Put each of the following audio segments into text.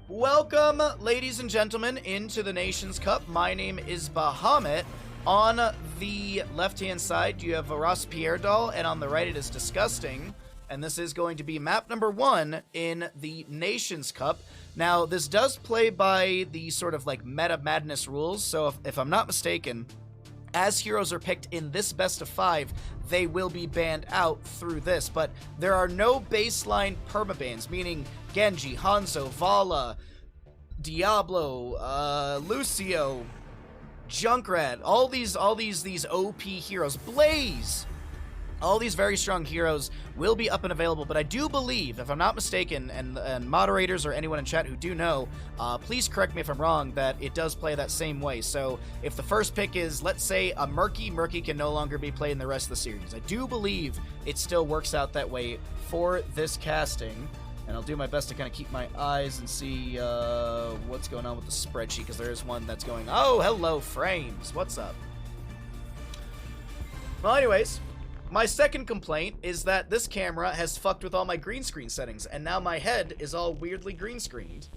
Welcome, ladies and gentlemen, into the Nations Cup. My name is Bahamut. On the left-hand side, you have a RossPierrDoll, and on the right, it is Disgusting. And this is going to be map number 1 in the Nations Cup. Now, this does play by the sort of like meta madness rules, so if I'm not mistaken, as heroes are picked in this best of 5, they will be banned out through this, but there are no baseline permabans, meaning Genji, Hanzo, Vala, Diablo, Lucio, Junkrat, all these OP heroes, Blaze, all these very strong heroes will be up and available, but I do believe, if I'm not mistaken, and moderators or anyone in chat who do know, please correct me if I'm wrong, that it does play that same way. So if the first pick is, let's say, a Murky can no longer be played in the rest of the series. I do believe it still works out that way for this casting, and I'll do my best to kind of keep my eyes and see what's going on with the spreadsheet, because there is one that's going, oh, hello, Frames, what's up? Well, anyways, my second complaint is that this camera has fucked with all my green screen settings, and now my head is all weirdly green screened.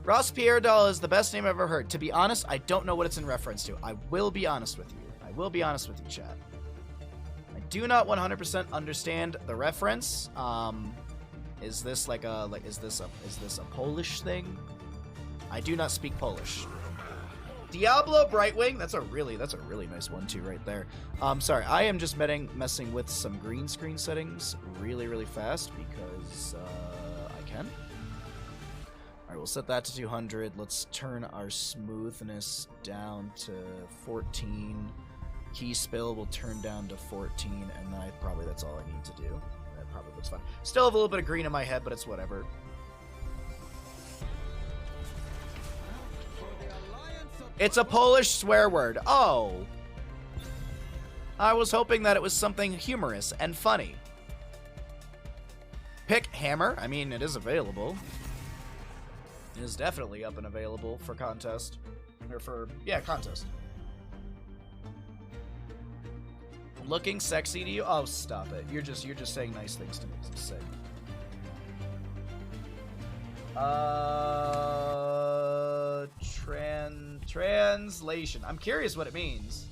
RossPierrDoll is the best name I've ever heard. To be honest, I don't know what it's in reference to. I will be honest with you. I will be honest with you, chat. I do not 100% understand the reference. Is this like a is this a Polish thing? I do not speak Polish. Diablo Brightwing, that's a really nice one too right there. Sorry, I am just messing with some green screen settings really fast because I can. All right, we'll set that to 200. Let's turn our smoothness down to 14. Key spill will turn down to 14, and then that's all I need to do. That probably looks fine. Still have a little bit of green in my head, but it's whatever. It's a Polish swear word. Oh. I was hoping that it was something humorous and funny. Pick Hammer. I mean, it is available. It is definitely up and available for contest. Or for, yeah, contest. Looking sexy to you? Oh, stop it. You're just saying nice things to me. I'm sick. Translation. I'm curious what it means.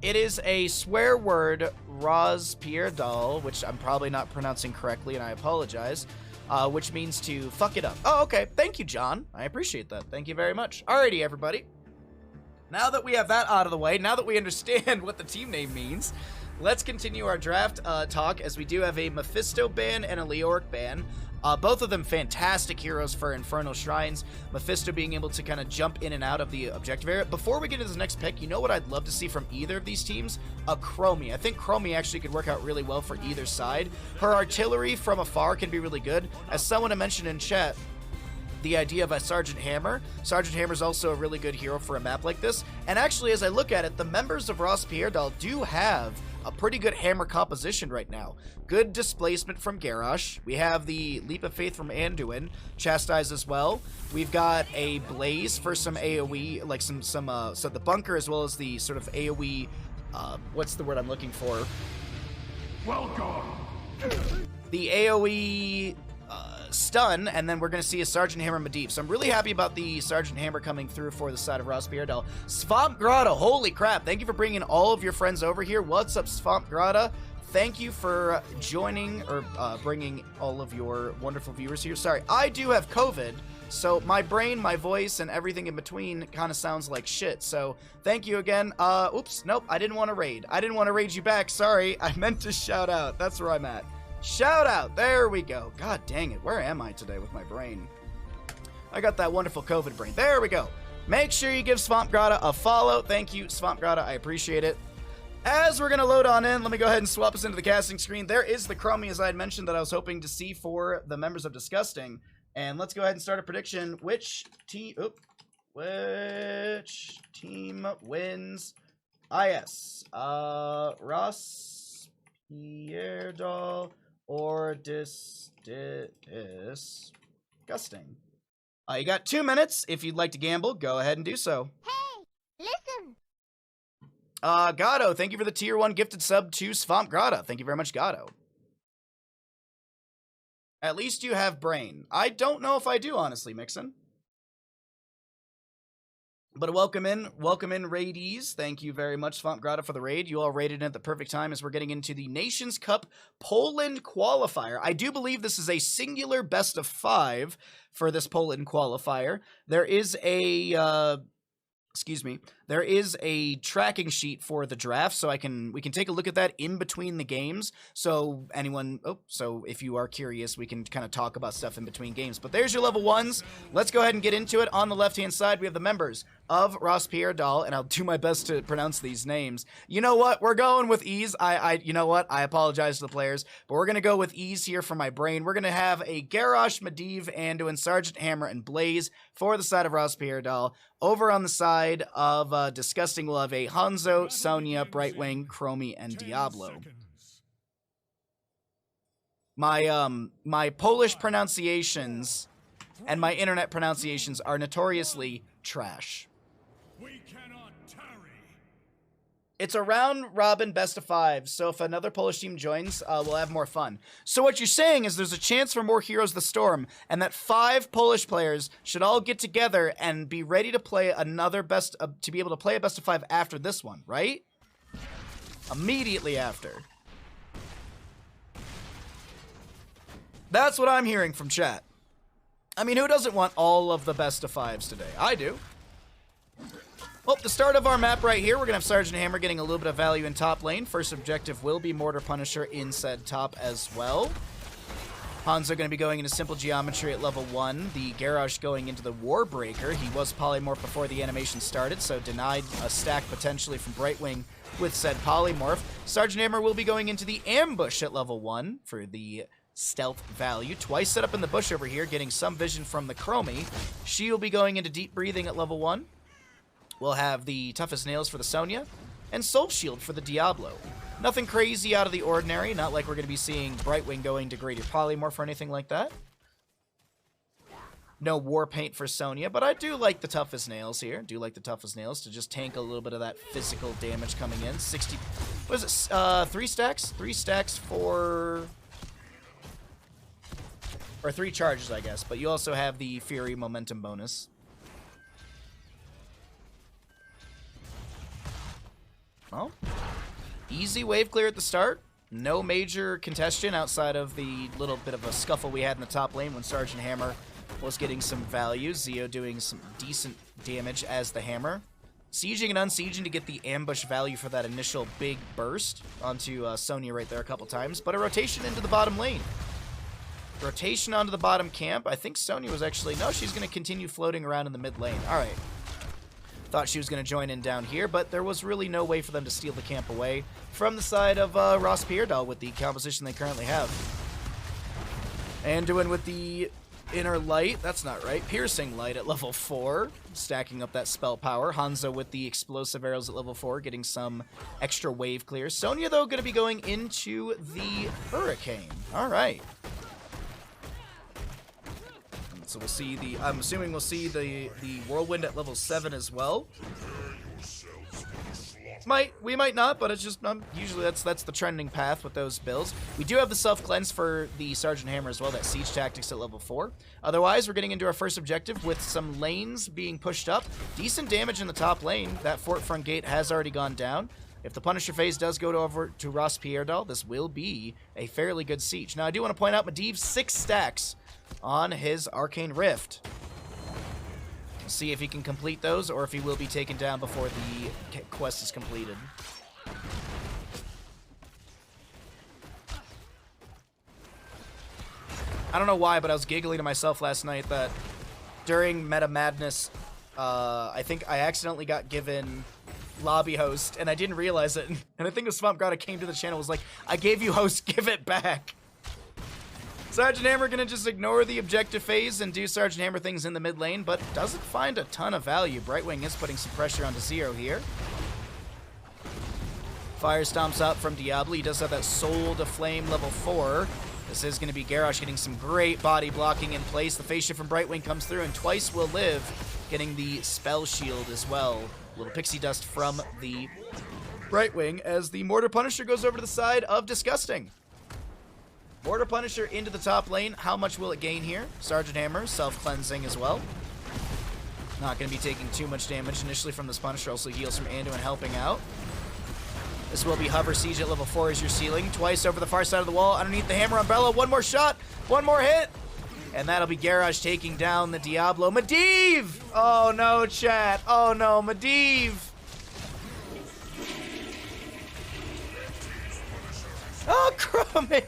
It is a swear word, RossPierrDoll, which I'm probably not pronouncing correctly, and I apologize, which means to fuck it up. Oh, okay. Thank you, John. I appreciate that. Thank you very much. Alrighty, everybody. Now that we have that out of the way, now that we understand what the team name means, let's continue our draft talk, as we do have a Mephisto ban and a Leoric ban. Both of them fantastic heroes for Infernal Shrines. Mephisto being able to kind of jump in and out of the objective area. Before we get into this next pick, you know what I'd love to see from either of these teams? A Chromie. I think Chromie actually could work out really well for either side. Her artillery from afar can be really good. As someone had mentioned in chat, the idea of a Sergeant Hammer. Sergeant Hammer is also a really good hero for a map like this. And actually, as I look at it, the members of RossPierrDoll do have a pretty good hammer composition right now. Good displacement from Garrosh. We have the Leap of Faith from Anduin. Chastise as well. We've got a Blaze for some AoE, like so the bunker as well as the sort of AoE, what's the word I'm looking for? Welcome! The AoE stun, and then we're going to see a Sergeant Hammer Medivh. So I'm really happy about the Sergeant Hammer coming through for the side of RossPierrDoll. Swamp Grotto, holy crap. Thank you for bringing all of your friends over here. What's up, Swamp Grotto? Thank you for joining, or bringing all of your wonderful viewers here. Sorry, I do have COVID, so my brain, my voice, and everything in between kind of sounds like shit. So thank you again. Oops, nope, I didn't want to raid. I didn't want to raid you back. Sorry, I meant to shout out. That's where I'm at. Shout out. There we go. God dang it. Where am I today with my brain? I got that wonderful COVID brain. There we go. Make sure you give Swamp Grotto a follow. Thank you, Swamp Grotto. I appreciate it. As we're going to load on in, let me go ahead and swap us into the casting screen. There is the Chromie, as I had mentioned, that I was hoping to see for the members of Disgusting. And let's go ahead and start a prediction. Which team wins IS? RossPierrDoll or Disgusting? You got 2 minutes. If you'd like to gamble, go ahead and do so. Hey, listen! Gatto, thank you for the tier 1 gifted sub to Swamp Grata. Thank you very much, Gatto. At least you have brain. I don't know if I do, honestly, Mixon. But welcome in, raidees. Thank you very much, Swamp Grata, for the raid. You all raided in at the perfect time as we're getting into the Nations Cup Poland qualifier. I do believe this is a singular best of 5 for this Poland qualifier. There is a there is a tracking sheet for the draft, so we can take a look at that in between the games. So so if you are curious, we can kind of talk about stuff in between games. But there's your level 1s. Let's go ahead and get into it. On the left-hand side, we have the members of RossPierrDoll, and I'll do my best to pronounce these names. You know what? We're going with ease. You know what? I apologize to the players, but we're gonna go with ease here for my brain. We're gonna have a Garrosh, Medivh, Anduin, Sergeant Hammer, and Blaze for the side of RossPierrDoll. Over on the side of Disgusting, we'll have a Hanzo, Sonya, Brightwing, Chromie, and Diablo. My Polish pronunciations and my internet pronunciations are notoriously trash. We cannot tarry. It's a round robin best of 5, so if another Polish team joins, we'll have more fun. So what you're saying is there's a chance for more Heroes of the Storm, and that 5 Polish players should all get together and be ready to play another to be able to play a best of 5 after this one, right? Immediately after. That's what I'm hearing from chat. I mean, who doesn't want all of the best of 5s today? I do. Well, the start of our map right here, we're going to have Sergeant Hammer getting a little bit of value in top lane. First objective will be Mortar Punisher in said top as well. Hanzo going to be going into Simple Geometry at level 1. The Garrosh going into the Warbreaker. He was Polymorph before the animation started, so denied a stack potentially from Brightwing with said Polymorph. Sergeant Hammer will be going into the Ambush at level 1 for the stealth value. Twice set up in the bush over here, getting some vision from the Chromie. She will be going into Deep Breathing at level 1. We'll have the Toughest Nails for the Sonya, and Soul Shield for the Diablo. Nothing crazy out of the ordinary, not like we're going to be seeing Brightwing going to Graded Polymorph or anything like that. No War Paint for Sonya, but I do like the Toughest Nails here. Do like the Toughest Nails to just tank a little bit of that physical damage coming in. 60, what is it, 3 stacks? 3 stacks for... or 3 charges, I guess, but you also have the Fury Momentum bonus. Well, easy wave clear at the start. No major congestion outside of the little bit of a scuffle we had in the top lane when Sergeant Hammer was getting some value. Zeo doing some decent damage as the Hammer. Sieging and unsieging to get the ambush value for that initial big burst onto Sonya right there a couple times. But a rotation into the bottom lane. Rotation onto the bottom camp. I think Sonya was actually... no, she's going to continue floating around in the mid lane. All right. Thought she was going to join in down here, but there was really no way for them to steal the camp away from the side of RossPierrDoll with the composition they currently have. Anduin with the Inner Light, that's not right, Piercing Light at level 4, stacking up that spell power. Hanzo with the Explosive Arrows at level 4, getting some extra wave clear. Sonya, though, going to be going into the Hurricane. All right. So we'll see the, I'm assuming we'll see the Whirlwind at level 7 as well. We might not, but it's just, usually that's the trending path with those builds. We do have the Self-Cleanse for the Sergeant Hammer as well, that Siege Tactics at level 4. Otherwise, we're getting into our first objective with some lanes being pushed up. Decent damage in the top lane. That Fort Front Gate has already gone down. If the Punisher phase does go over to RossPierrDoll, this will be a fairly good siege. Now, I do want to point out Medivh 6 stacks on his Arcane Rift. See if he can complete those, or if he will be taken down before the quest is completed. I don't know why, but I was giggling to myself last night that during Meta Madness, I think I accidentally got given lobby host, and I didn't realize it. And I think the Swamp God came to the channel was like, I gave you host, give it back. Sergeant Hammer gonna just ignore the objective phase and do Sergeant Hammer things in the mid lane, but doesn't find a ton of value. Brightwing is putting some pressure onto Zero here. Fire stomps out from Diablo. He does have that Soul to Flame level 4. This is gonna be Garrosh getting some great body blocking in place. The phase shift from Brightwing comes through, and Twice will live, getting the spell shield as well Little pixie dust from the right wing as the Mortar Punisher goes over to the side of Disgusting. Mortar Punisher into the top lane. How much will it gain here? Sergeant Hammer, self-cleansing as well. Not going to be taking too much damage initially from this Punisher. Also heals from Anduin helping out. This will be Hover Siege at level 4 as your ceiling. Twice over the far side of the wall. Underneath the Hammer Umbrella. One more shot. One more hit. And that'll be Garrosh taking down the Diablo. Medivh! Oh no, chat. Oh no, Medivh. Oh, Chromie!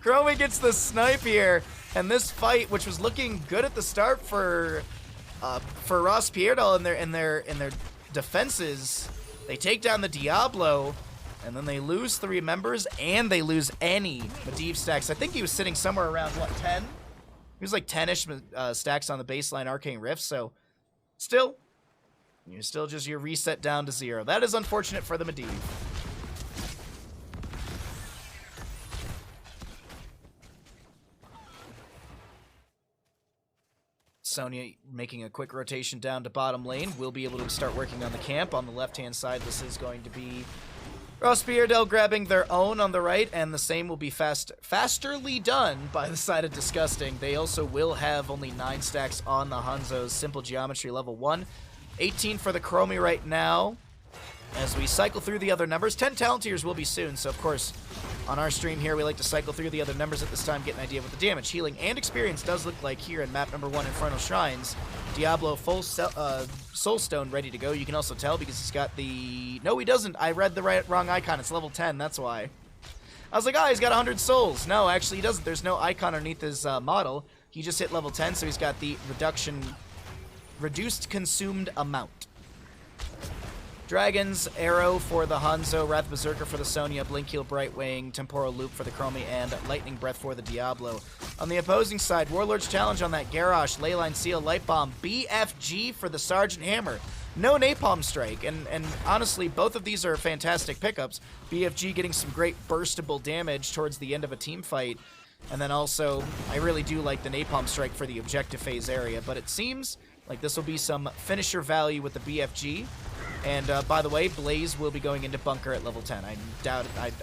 Chromie gets the snipe here. And this fight, which was looking good at the start for RossPierrDoll in their defenses, they take down the Diablo, and then they lose 3 members, and they lose any Medivh stacks. I think he was sitting somewhere around, what, 10? He was like 10-ish stacks on the baseline Arcane Rift, so still, you're still just your reset down to 0. That is unfortunate for the Medivh. Sonya making a quick rotation down to bottom lane. We'll be able to start working on the camp. On the left-hand side, this is going to be RossPierrDoll grabbing their own on the right, and the same will be fasterly done by the side of Disgusting. They also will have only 9 stacks on the Hanzo's Simple Geometry level 1. 18 for the Chromie right now. As we cycle through the other numbers, 10 talent tiers will be soon, so of course, on our stream here, we like to cycle through the other numbers at this time, get an idea of what the damage, healing, and experience does look like here in map number 1, Infernal Shrines. Diablo full Soulstone ready to go. You can also tell because he's got the... No, he doesn't. I read the wrong icon. It's level 10, that's why. I was like, he's got 100 souls. No, actually he doesn't. There's no icon underneath his model. He just hit level 10, so he's got the reduced consumed amount. Dragon's Arrow for the Hanzo, Wrath Berserker for the Sonya, Blink Heal Brightwing, Temporal Loop for the Chromie, and Lightning Breath for the Diablo. On the opposing side, Warlord's Challenge on that Garrosh, Leyline Seal, Light Bomb, BFG for the Sergeant Hammer. No Napalm Strike, and honestly, both of these are fantastic pickups. BFG getting some great burstable damage towards the end of a team fight, and then also, I really do like the Napalm Strike for the objective phase area, but it seems like this will be some finisher value with the BFG. And by the way, Blaze will be going into Bunker at level 10.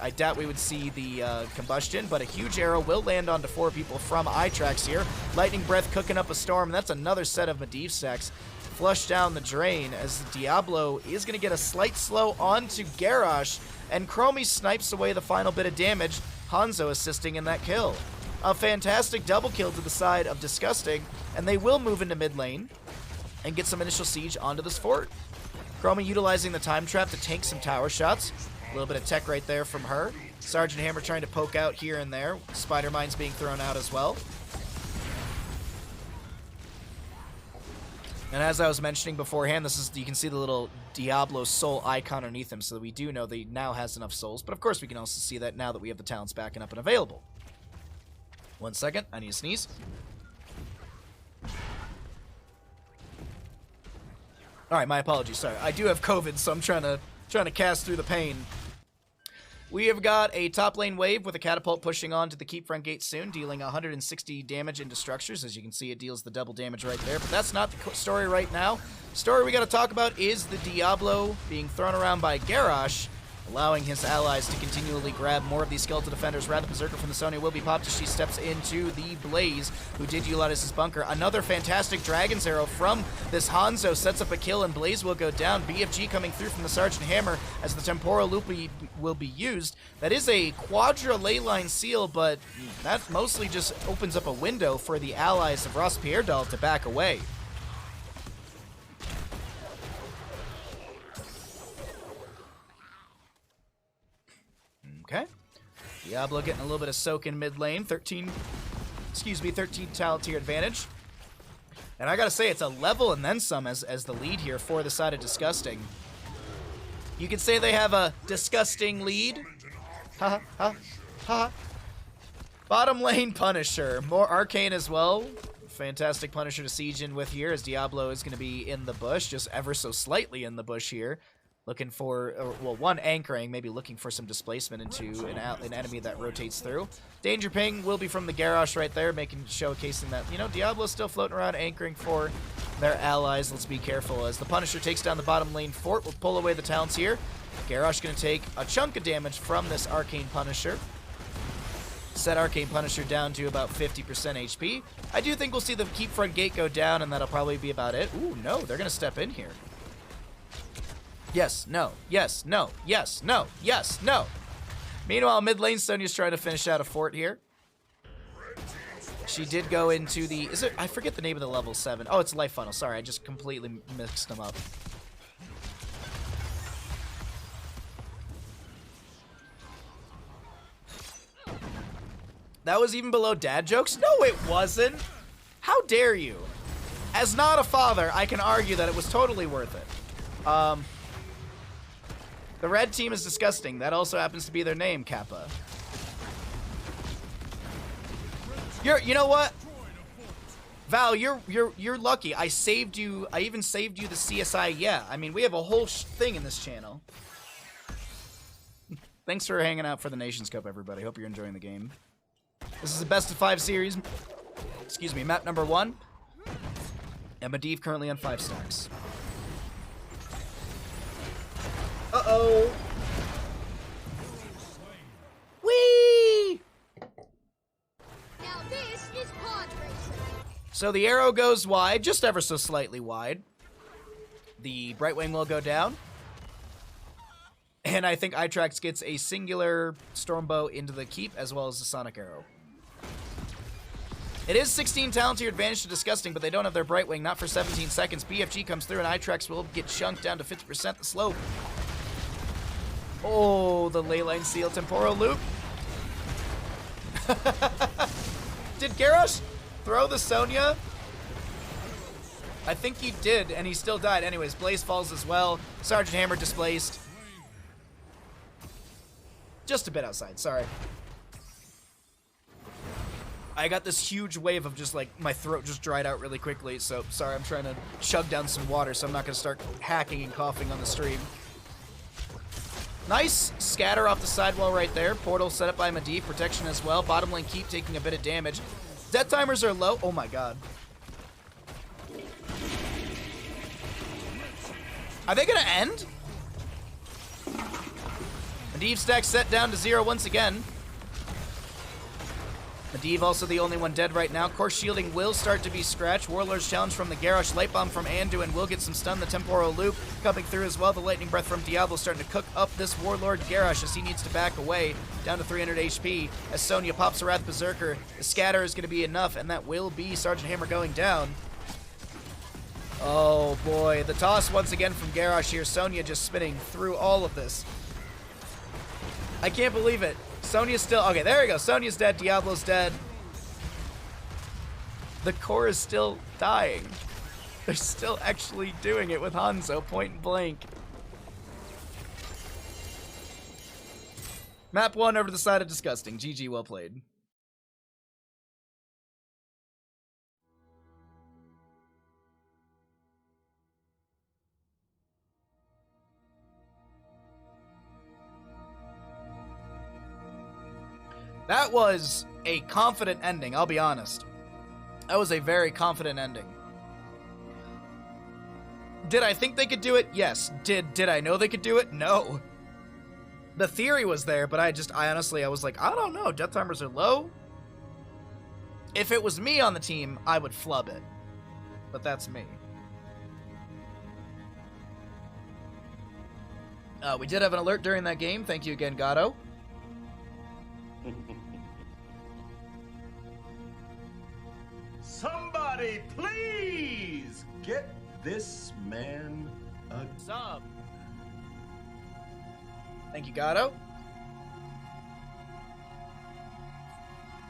I doubt we would see the combustion, but a huge arrow will land onto 4 people from Itrax here. Lightning Breath cooking up a storm. That's another set of Medivh stacks. Flush down the drain as Diablo is going to get a slight slow onto Garrosh, and Chromie snipes away the final bit of damage. Hanzo assisting in that kill. A fantastic double kill to the side of Disgusting, and they will move into mid lane and get some initial siege onto this fort. Chromie utilizing the time trap to tank some tower shots. A little bit of tech right there from her. Sergeant Hammer trying to poke out here and there. Spider Mines being thrown out as well. And as I was mentioning beforehand, this is, you can see the little Diablo soul icon underneath him, so we do know that he now has enough souls. But of course we can also see that now that we have the talents backing up and available. 1 second, I need to sneeze. All right, my apologies. Sorry, I do have COVID, so I'm trying to cast through the pain. We have got a top lane wave with a catapult pushing on to the keep front gate soon, dealing 160 damage into structures. As you can see, it deals the double damage right there. But that's not the story right now. The story we got to talk about is the Diablo being thrown around by Garrosh, allowing his allies to continually grab more of these skeletal defenders. Wrath Berserker from the Sonya will be popped as she steps into the Blaze, who did utilize his bunker. Another fantastic Dragon's Arrow from this Hanzo sets up a kill, and Blaze will go down. BFG coming through from the Sergeant Hammer as the Temporal Loop will be used. That is a Quadra Leyline Seal, but that mostly just opens up a window for the allies of RossPierrDoll to back away. Okay. Diablo getting a little bit of soak in mid lane. 13 talent tier advantage. And I gotta say, it's a level and then some as the lead here for the side of Disgusting. You could say they have a disgusting lead. Ha ha ha. Bottom lane Punisher. More Arcane as well. Fantastic Punisher to siege in with here as Diablo is going to be in the bush, just ever so slightly in the bush here. Looking for, well, one anchoring, maybe looking for some displacement into an enemy that rotates through. Danger ping will be from the Garrosh right there, showcasing that, you know, Diablo's still floating around anchoring for their allies. Let's be careful as the Punisher takes down the bottom lane fort. We'll pull away the talents here. Garrosh going to take a chunk of damage from this Arcane Punisher. Set Arcane Punisher down to about 50% HP. I do think we'll see the keep front gate go down, and that'll probably be about it. Ooh, no, they're going to step in here. Yes, no, yes, no, yes, no, yes, no. Meanwhile, mid lane, Sonya's trying to finish out a fort here. She did go into the, I forget the name of the level 7. Oh, it's Life Funnel. Sorry, I just completely mixed them up. That was even below dad jokes? No, it wasn't. How dare you? As not a father, I can argue that it was totally worth it. The red team is disgusting. That also happens to be their name, Kappa. You know what? Val, you're lucky. I saved you. I even saved you the CSI. Yeah, I mean, we have a whole thing in this channel. Thanks for hanging out for the Nations Cup, everybody. Hope you're enjoying the game. This is a best of 5 series. Excuse me, map number 1. And Medivh currently on 5 stacks. Uh-oh. Whee! Now this is pod racing. So the arrow goes wide, just ever so slightly wide. The Brightwing will go down. And I think Itrax gets a singular Stormbow into the keep, as well as the Sonic Arrow. It is 16 talent to your advantage to Disgusting, but they don't have their Brightwing, not for 17 seconds. BFG comes through, and Itrax will get chunked down to 50% the slope. Oh, the Leyline Seal Temporal Loop. Did Garrosh throw the Sonya? I think he did, and he still died. Anyways, Blaze falls as well. Sergeant Hammer displaced. Just a bit outside, sorry. I got this huge wave of just like, my throat just dried out really quickly, so sorry, I'm trying to chug down some water, so I'm not going to start hacking and coughing on the stream. Nice scatter off the sidewall right there. Portal set up by Medivh, protection as well. Bottom lane keep taking a bit of damage. Death timers are low. Oh my god. Are they going to end? Medivh stack set down to 0 once again. Medivh also the only one dead right now. Course shielding will start to be scratched. Warlord's challenge from the Garrosh. Light Bomb from Anduin will get some stun. The Temporal Loop coming through as well. The Lightning Breath from Diablo starting to cook up this Warlord Garrosh as he needs to back away down to 300 HP. As Sonya pops a Wrath Berserker, the scatter is going to be enough, and that will be Sergeant Hammer going down. Oh boy, the toss once again from Garrosh here. Sonya just spinning through all of this. I can't believe it. Sonya's still... Okay, there we go. Sonya's dead. Diablo's dead. The core is still dying. They're still actually doing it with Hanzo, point blank. Map 1 over to the side of Disgusting. GG, well played. That was a confident ending, I'll be honest. That was a very confident ending. Did I think they could do it? Yes. Did I know they could do it? No. The theory was there, but I honestly, I was like, I don't know, death timers are low. If it was me on the team, I would flub it. But that's me. We did have an alert during that game. Thank you again, Gato. Somebody, please get this man a Sub. Thank you, Gato.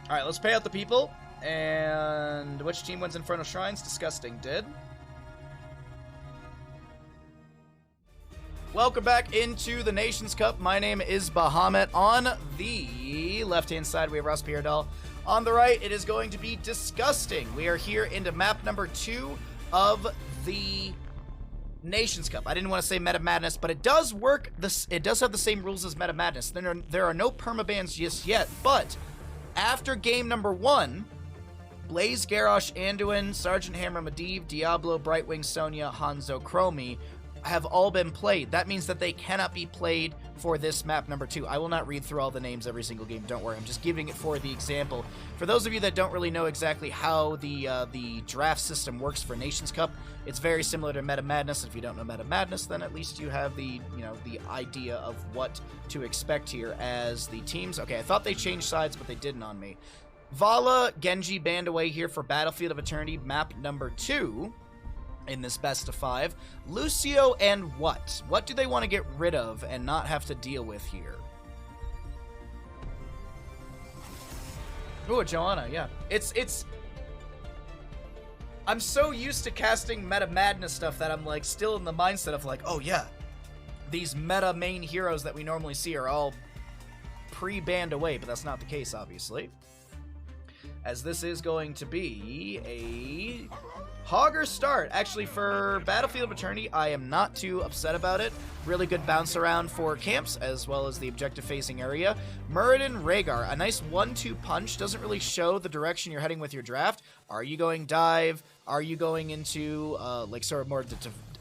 Alright, let's pay out the people. And which team wins Infernal Shrines? Disgusting did. Welcome back into the Nations Cup. My name is Bahamut. On the left-hand side, we have RossPierrDoll. On the right, it is going to be Disgusting. We are here into map number 2 of the Nations Cup. I didn't want to say Meta Madness, but it does work. It does have the same rules as Meta Madness. There are no permabans just yet, but after game number 1, Blaze, Garrosh, Anduin, Sergeant Hammer, Medivh, Diablo, Brightwing, Sonya, Hanzo, Chromie have all been played. That means that they cannot be played for this map number 2. I will not read through all the names every single game, don't worry. I'm just giving it for the example. For those of you that don't really know exactly how the draft system works for Nations Cup, it's very similar to Meta Madness. If you don't know Meta Madness, then at least you have the idea of what to expect here as the teams. Okay, I thought they changed sides, but they didn't on me. Vala, Genji banned away here for Battlefield of Eternity, map number 2. In this best of 5. Lucio and what? What do they want to get rid of and not have to deal with here? Ooh, Joanna, yeah. It's I'm so used to casting Meta Madness stuff that I'm like still in the mindset of like, oh yeah, these meta main heroes that we normally see are all pre-banned away, but that's not the case, obviously. As this is going to be a Hogger start. Actually, for Battlefield of Eternity, I am not too upset about it. Really good bounce around for camps, as well as the objective-facing area. Muradin, Rhaegar, a nice 1-2 punch. Doesn't really show the direction you're heading with your draft. Are you going dive? Are you going into, like, sort of more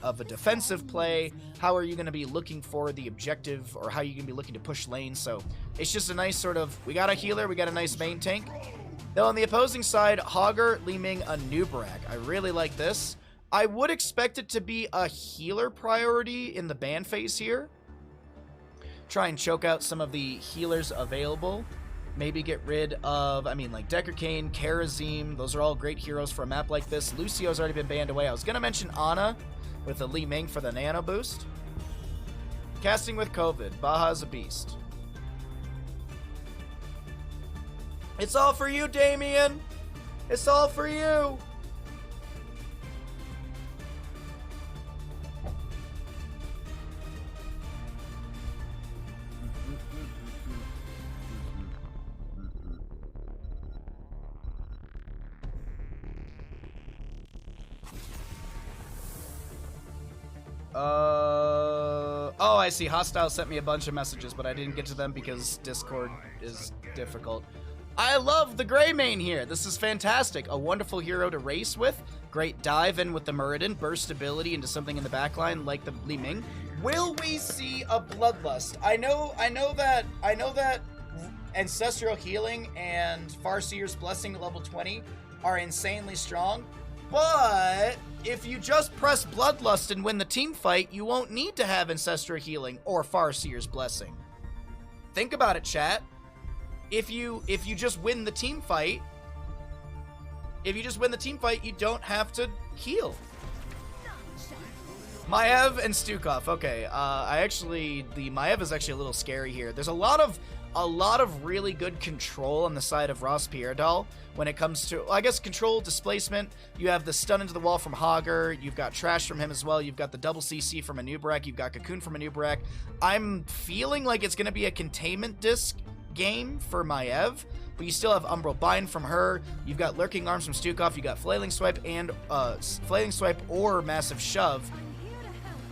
of a defensive play? How are you going to be looking for the objective, or how are you going to be looking to push lanes? So, it's just a nice sort of, we got a healer, we got a nice main tank. Though on the opposing side, Hogger, Li Ming, a Nubrak. I really like this. I would expect it to be a healer priority in the ban phase here. Try and choke out some of the healers available. Maybe get rid of, I mean, like Decker Kane, Karazim. Those are all great heroes for a map like this. Lucio's already been banned away. I was going to mention Ana with the Li Ming for the nano boost. Casting with COVID. Baha's a beast. It's all for you, Damien. It's all for you. Oh, I see. Hostile sent me a bunch of messages, but I didn't get to them because Discord is difficult. I love the Grey Mane here. This is fantastic. A wonderful hero to race with. Great dive in with the Muradin. Burst ability into something in the backline like the Li Ming. Will we see a Bloodlust? I know that Ancestral Healing and Farseer's Blessing at level 20 are insanely strong, but if you just press Bloodlust and win the team fight, you won't need to have Ancestral Healing or Farseer's Blessing. Think about it, chat. If you just win the team fight, you don't have to heal. Maiev and Stukov. Okay, the Maiev is actually a little scary here. There's a lot of really good control on the side of RossPierrDoll when it comes to, I guess, control, displacement. You have the stun into the wall from Hogger. You've got trash from him as well. You've got the double CC from a Nubrak. You've got Cocoon from a Nubrak. I'm feeling like it's going to be a containment disc game for Maiev, but you still have Umbral Bind from her. You've got Lurking Arms from Stukov. You got Flailing Swipe and Flailing Swipe or Massive Shove.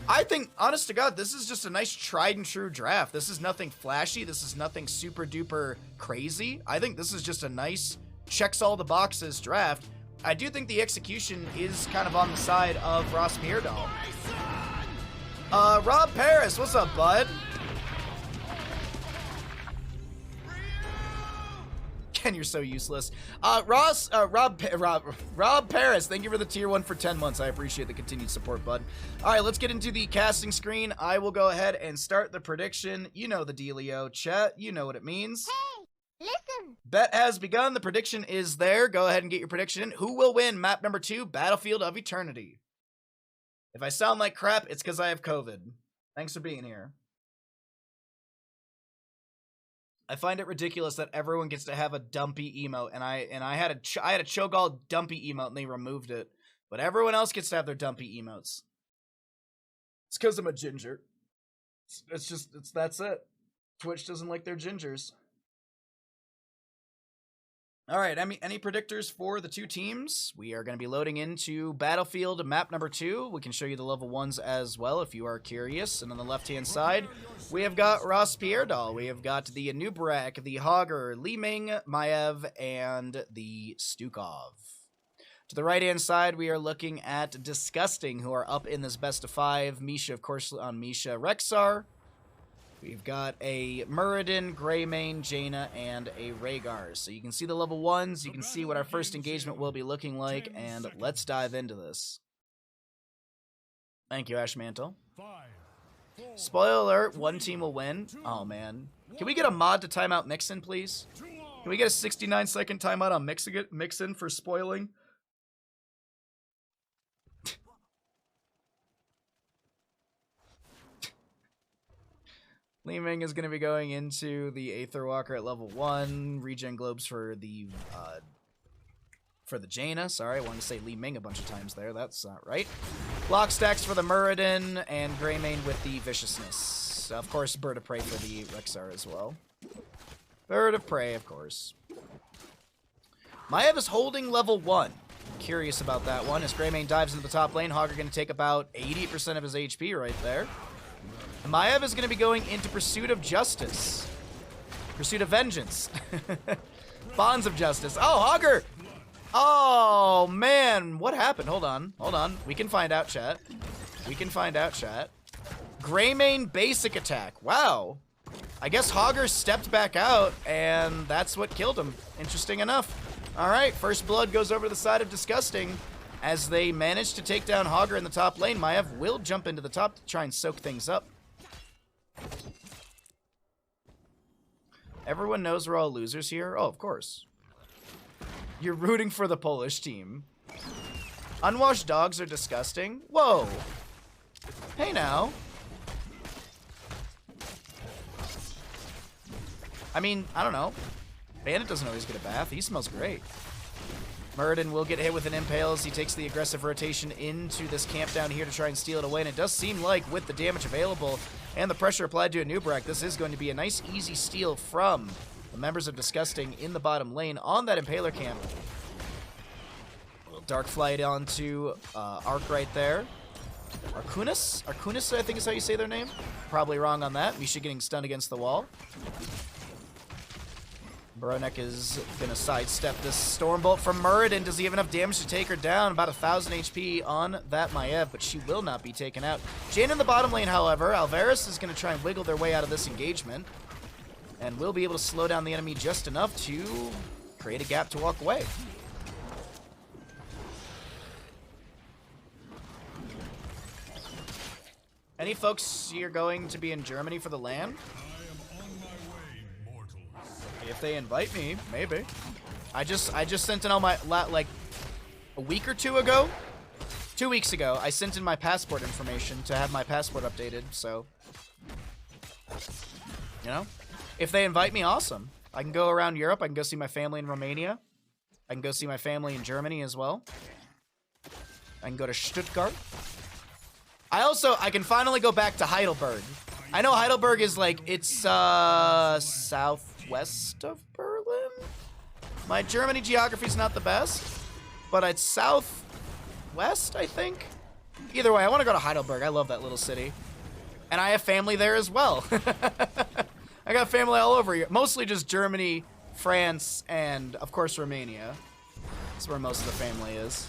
I think, honest to God, this is just a nice tried and true draft. This is nothing flashy. This is nothing super duper crazy. I think this is just a nice checks all the boxes draft. I do think the execution is kind of on the side of RossPierrDoll. Rob Paris, what's up, bud? Ken, you're so useless. Rob Paris, thank you for the tier 1 for 10 months. I appreciate the continued support, bud. All right, let's get into the casting screen. I will go ahead and start the prediction. You know the dealio, chat. You know what it means. Hey, listen. Bet has begun. The prediction is there. Go ahead and get your prediction in. Who will win map number 2, Battlefield of Eternity? If I sound like crap, it's because I have COVID. Thanks for being here. I find it ridiculous that everyone gets to have a dumpy emote, and I had a Cho'Gall dumpy emote and they removed it, but everyone else gets to have their dumpy emotes. It's because I'm a ginger. That's it. Twitch doesn't like their gingers. All right, any predictors for the two teams? We are going to be loading into Battlefield map number 2. We can show you the level 1s as well if you are curious. And on the left-hand side, we have got RossPierrDoll. We have got the Anubrak, the Hogger, Li Ming, Maev, and the Stukov. To the right-hand side, we are looking at Disgusting, who are up in this best of 5. Misha, of course, on Misha Rexar. We've got a Muradin, Greymane, Jaina, and a Rhaegar. So you can see the level 1s, you can see what our first engagement will be looking like, and let's dive into this. Thank you, Ashmantle. Spoiler alert, one team will win. Oh, man. Can we get a mod to timeout Mixin, please? Can we get a 69-second timeout on Mixin for spoiling? Li Ming is going to be going into the Aether Walker at level 1. Regen globes for the Jaina. Sorry, I wanted to say Li Ming a bunch of times there. That's not right. Block stacks for the Muradin and Greymane with the Viciousness. Of course, Bird of Prey for the Rexar as well. Bird of Prey, of course. Maev is holding level 1. Curious about that one. As Greymane dives into the top lane, Hogger going to take about 80% of his HP right there. Maev is going to be going into Pursuit of Justice. Pursuit of Vengeance. Bonds of Justice. Oh, Hogger! Oh, man. What happened? Hold on. Hold on. We can find out, chat. We can find out, chat. Greymane basic attack. Wow. I guess Hogger stepped back out, and that's what killed him. Interesting enough. All right, first blood goes over to the side of Disgusting. As they manage to take down Hogger in the top lane, Maev will jump into the top to try and soak things up. Everyone knows we're all losers here? Oh, of course. You're rooting for the Polish team. Unwashed dogs are disgusting? Whoa. Hey now. I mean, I don't know. Bandit doesn't always get a bath. He smells great. Muradin will get hit with an impale as he takes the aggressive rotation into this camp down here to try and steal it away. And it does seem like with the damage available and the pressure applied to Anubrak, this is going to be a nice, easy steal from the members of Disgusting in the bottom lane on that impaler camp. A little dark flight onto Arc right there. Arcunis? Arcunis, I think is how you say their name. Probably wrong on that. Misha getting stunned against the wall. Baronek is going to sidestep this Stormbolt from Muradin. Does he have enough damage to take her down? About 1,000 HP on that Maev, but she will not be taken out. Jaina in the bottom lane, however. Alvarez is going to try and wiggle their way out of this engagement. And will be able to slow down the enemy just enough to create a gap to walk away. Any folks here going to be in Germany for the LAN? If they invite me, maybe. I just sent in all my, like, a week or two ago? 2 weeks ago, I sent in my passport information to have my passport updated, so. You know? If they invite me, awesome. I can go around Europe, I can go see my family in Romania. I can go see my family in Germany as well. I can go to Stuttgart. I can finally go back to Heidelberg. I know Heidelberg is like, it's, southwest of Berlin? My Germany geography's not the best, but it's southwest, I think? Either way, I want to go to Heidelberg. I love that little city. And I have family there as well. I got family all over here. Mostly just Germany, France, and, of course, Romania. That's where most of the family is.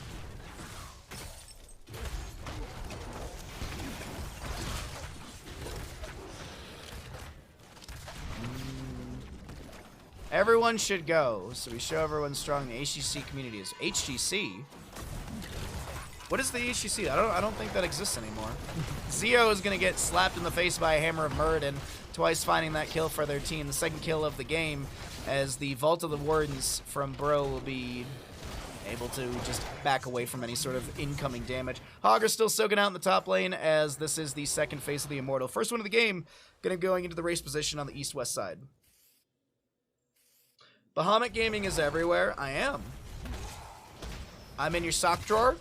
Everyone should go, so we show everyone strong the HGC community is. HGC? What is the HGC? I don't think that exists anymore. Zio is going to get slapped in the face by a hammer of Muradin, twice finding that kill for their team. The second kill of the game, as the Vault of the Wardens from Bro will be able to just back away from any sort of incoming damage. Hogger's still soaking out in the top lane, as this is the second phase of the Immortal. First one of the game, going into the race position on the east-west side. Bahamut Gaming is everywhere. I am. I'm in your sock drawer.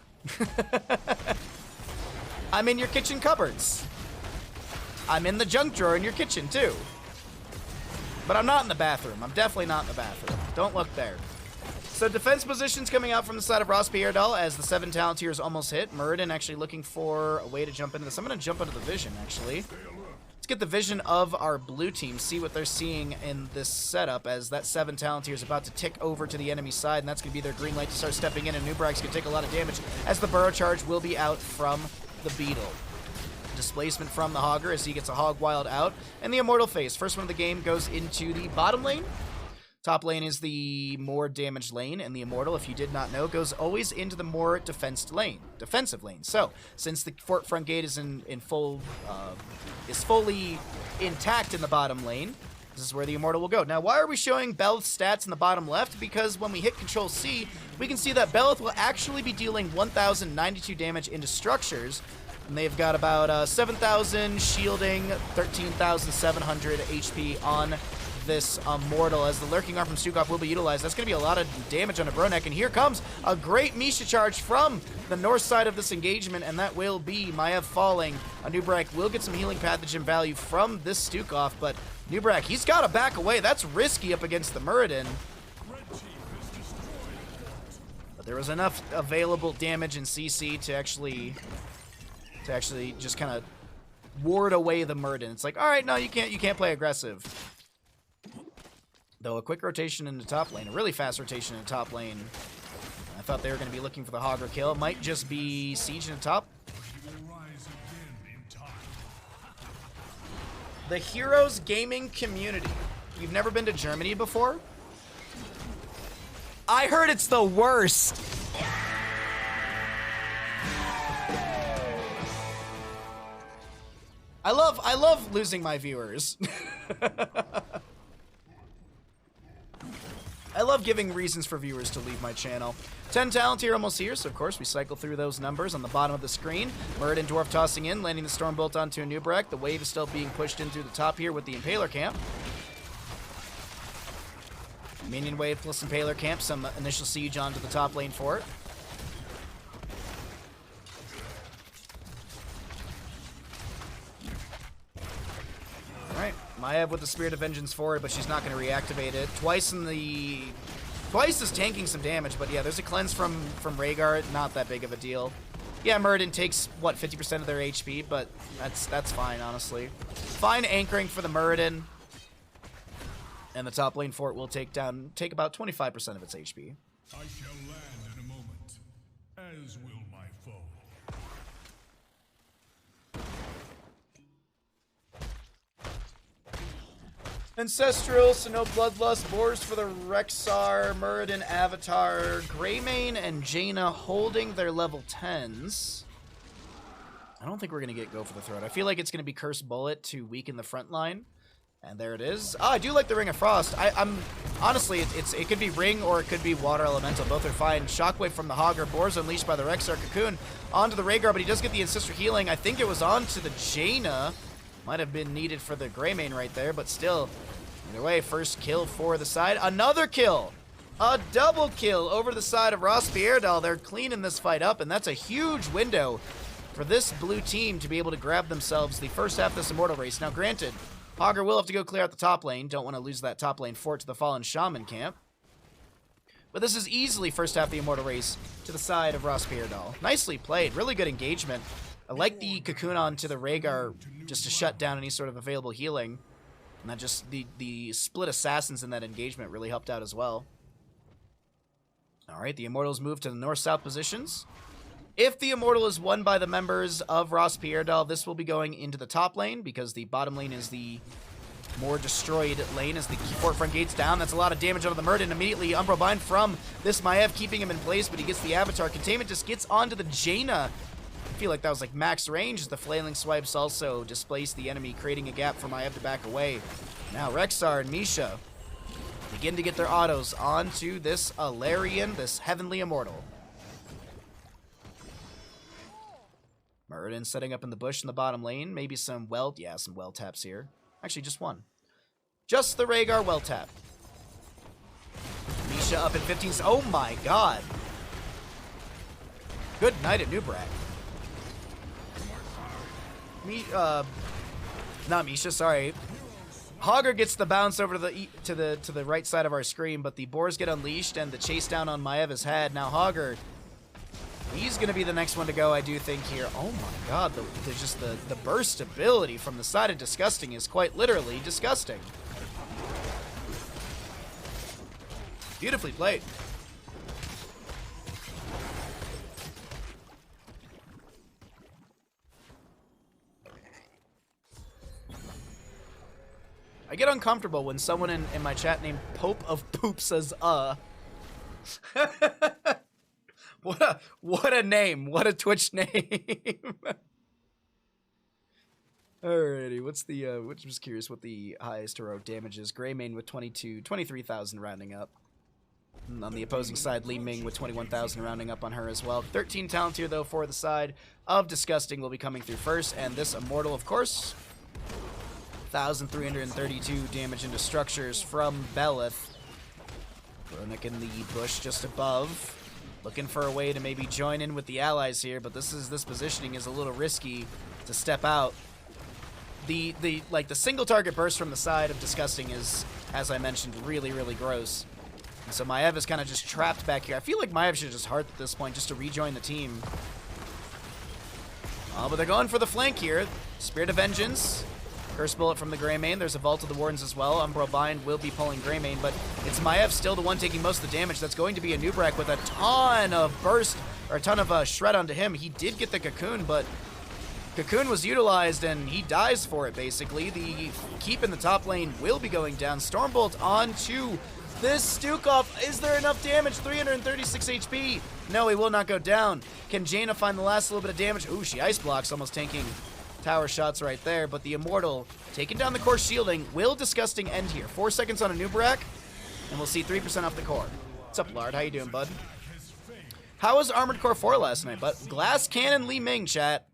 I'm in your kitchen cupboards. I'm in the junk drawer in your kitchen, too. But I'm not in the bathroom. I'm definitely not in the bathroom. Don't look there. So defense positions coming out from the side of RossPierrDoll as the 7 talent tiers almost hit. Muradin actually looking for a way to jump into this. I'm going to jump into the vision, actually. Let's get the vision of our blue team, see what they're seeing in this setup as that 7 talent tier is about to tick over to the enemy side, and that's going to be their green light to start stepping in, and Nubrak's going to take a lot of damage as the burrow charge will be out from the Beetle. Displacement from the Hogger as he gets a Hog Wild out, and the Immortal phase. First one of the game goes into the bottom lane. Top lane is the more damaged lane, and the Immortal, if you did not know, goes always into the more defensive lane. So, since the fort front gate is fully intact in the bottom lane, this is where the Immortal will go. Now, why are we showing Beleth's stats in the bottom left? Because when we hit Control-C, we can see that Beleth will actually be dealing 1,092 damage into structures, and they've got about 7,000 shielding, 13,700 HP on this Immortal, as the Lurking Arm from Stukov will be utilized. That's going to be a lot of damage on a Bronek, and here comes a great Misha charge from the north side of this engagement, and that will be Maiev falling. A Nubrak will get some healing pathogen value from this Stukov, but Nubrak, he's got to back away. That's risky up against the Muradin. But there was enough available damage in CC to actually just kind of ward away the Muradin. It's like, all right, no, you can't play aggressive. Though a quick rotation in the top lane, a really fast rotation in the top lane. I thought they were going to be looking for the Hogger kill. It might just be Siege in the top. The Heroes Gaming Community. You've never been to Germany before? I heard it's the worst. I love losing my viewers. I love giving reasons for viewers to leave my channel. 10 talent here almost here, so of course we cycle through those numbers on the bottom of the screen. Muradin Dwarf tossing in, landing the Stormbolt onto a Nubrak. The wave is still being pushed in through the top here with the Impaler camp. Minion wave plus Impaler camp, some initial siege onto the top lane for it. Alright, Maiev with the Spirit of Vengeance forward, but she's not going to reactivate it. Twice is tanking some damage, but yeah, there's a cleanse from Rhaegar, not that big of a deal. Yeah, Muradin takes, what, 50% of their HP, but that's fine, honestly. Fine anchoring for the Muradin. And the top lane fort will take about 25% of its HP. I shall land in a moment, as will my foe. Ancestral, so no Bloodlust, Boars for the Rexar, Muradin Avatar, Greymane and Jaina holding their level 10s. I don't think we're going to go for the throat. I feel like it's going to be Cursed Bullet to weaken the front line. And there it is. Oh, I do like the Ring of Frost. I'm honestly, it could be Ring or it could be Water Elemental. Both are fine. Shockwave from the Hogger. Boars unleashed by the Rexar Cocoon onto the Rhaegar, but he does get the Ancestral Healing. I think it was onto the Jaina. Might have been needed for the Greymane right there, but still, either way, first kill for the side. Another kill! A double kill over to the side of RossPierrDoll. They're cleaning this fight up, and that's a huge window for this blue team to be able to grab themselves the first half of this Immortal race. Now, granted, Hogger will have to go clear out the top lane. Don't want to lose that top lane fort to the Fallen Shaman camp. But this is easily first half of the Immortal race to the side of RossPierrDoll. Nicely played. Really good engagement. I like the Cocoon onto the Rhaegar just to shut down any sort of available healing. And that just, the split assassins in that engagement really helped out as well. Alright, the Immortals move to the north-south positions. If the Immortal is won by the members of RossPierrDoll, this will be going into the top lane because the bottom lane is the more destroyed lane as the fort front gate's down. That's a lot of damage onto the Muradin. Immediately, Umbral Bind from this Maiev keeping him in place, but he gets the Avatar. Containment just gets onto the Jaina. I feel like that was like max range as the Flailing Swipes also displace the enemy, creating a gap for Maiev to back away. Now Rexar and Misha begin to get their autos onto this Alarian, this Heavenly Immortal. Muradin setting up in the bush in the bottom lane. Maybe some well taps here. Actually, just one. Just the Rhaegar well tap. Misha up in 15. Oh my god. Good night at Nubrak. Not Misha, sorry. Hogger gets the bounce over to the right side of our screen, but the boars get unleashed and the chase down on Maiev is had. Now Hogger, he's going to be the next one to go, I do think, here. Oh my god, there's just the burst ability from the side of Disgusting is quite literally disgusting. Beautifully played. I get uncomfortable when someone in my chat named Pope of Poop says, What a name. What a Twitch name. Alrighty, what's the, I'm just curious what the highest heroic damage is. Greymane with 23,000 rounding up. And on the opposing side, Li Ming with 21,000 rounding up on her as well. 13 talent here, though, for the side of Disgusting will be coming through first. And this Immortal, of course, 1,332 damage into structures from Belith. Ronick in the bush just above. Looking for a way to maybe join in with the allies here, but this positioning is a little risky to step out. The single target burst from the side of Disgusting is, as I mentioned, really, really gross. And so Maiev is kind of just trapped back here. I feel like Maiev should just heart at this point just to rejoin the team. But they're going for the flank here. Spirit of Vengeance. Curse Bullet from the Greymane. There's a Vault of the Wardens as well. Umbral Bind will be pulling Greymane, but it's Maiev still the one taking most of the damage. That's going to be a Nubrak with a ton of burst, or a ton of shred onto him. He did get the Cocoon, but Cocoon was utilized and he dies for it, basically. The keep in the top lane will be going down. Stormbolt onto this Stukov. Is there enough damage? 336 HP. No, he will not go down. Can Jaina find the last little bit of damage? Ooh, she ice blocks, almost tanking tower shots right there, but the Immortal taking down the core shielding. Will Disgusting end here? 4 seconds on a Nubrak, and we'll see 3% off the core. What's up, Lard? How you doing, bud? How was Armored Core 4 last night, bud? Glass Cannon Li Ming, chat.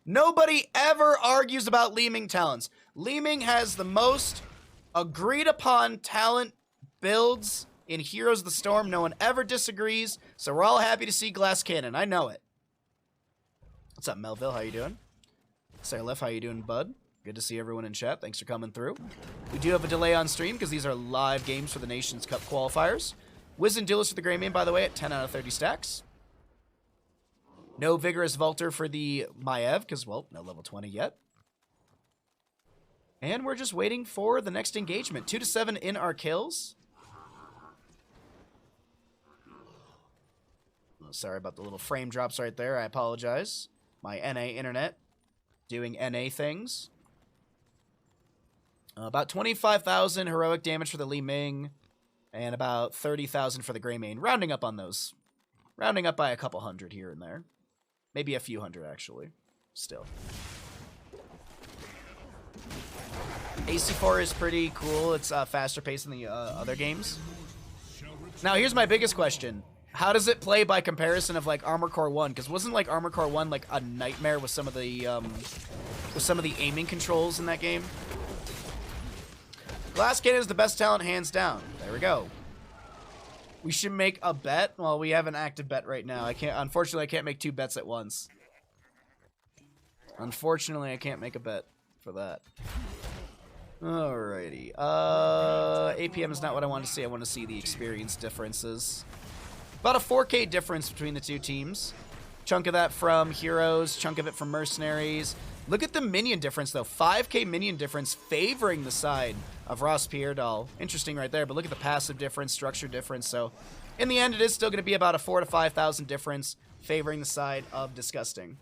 Nobody ever argues about Li Ming talents. Li Ming has the most agreed upon talent builds in Heroes of the Storm. No one ever disagrees, so we're all happy to see Glass Cannon. I know it. What's up, Melville? How you doing? Sarlef, how you doing, bud? Good to see everyone in chat. Thanks for coming through. We do have a delay on stream because these are live games for the Nations Cup qualifiers. Wiz and Duelist for the Greymane, by the way, at 10 out of 30 stacks. No Vigorous Vaulter for the Maiev because, well, no level 20 yet. And we're just waiting for the next engagement. 2 to 7 in our kills. Oh, sorry about the little frame drops right there. I apologize. My NA internet doing NA things. About 25,000 heroic damage for the Li Ming, and about 30,000 for the Greymane. Rounding up on those. Rounding up by a couple hundred here and there. Maybe a few hundred, actually. Still. AC4 is pretty cool. It's faster paced than the other games. Now, here's my biggest question. How does it play by comparison of like Armor Core 1? Because wasn't like Armor Core 1 like a nightmare with some of the aiming controls in that game? Glass Cannon is the best talent, hands down. There we go. We should make a bet. Well, we have an active bet right now. Unfortunately, I can't make 2 bets at once. Unfortunately, I can't make a bet for that. Alrighty. APM is not what I want to see. I want to see the experience differences. About a 4K difference between the two teams. Chunk of that from Heroes, chunk of it from Mercenaries. Look at the minion difference, though. 5K minion difference favoring the side of RossPierrDoll. Interesting right there, but look at the passive difference, structure difference. So, in the end, it is still going to be about a 4,000 to 5,000 difference favoring the side of Disgusting.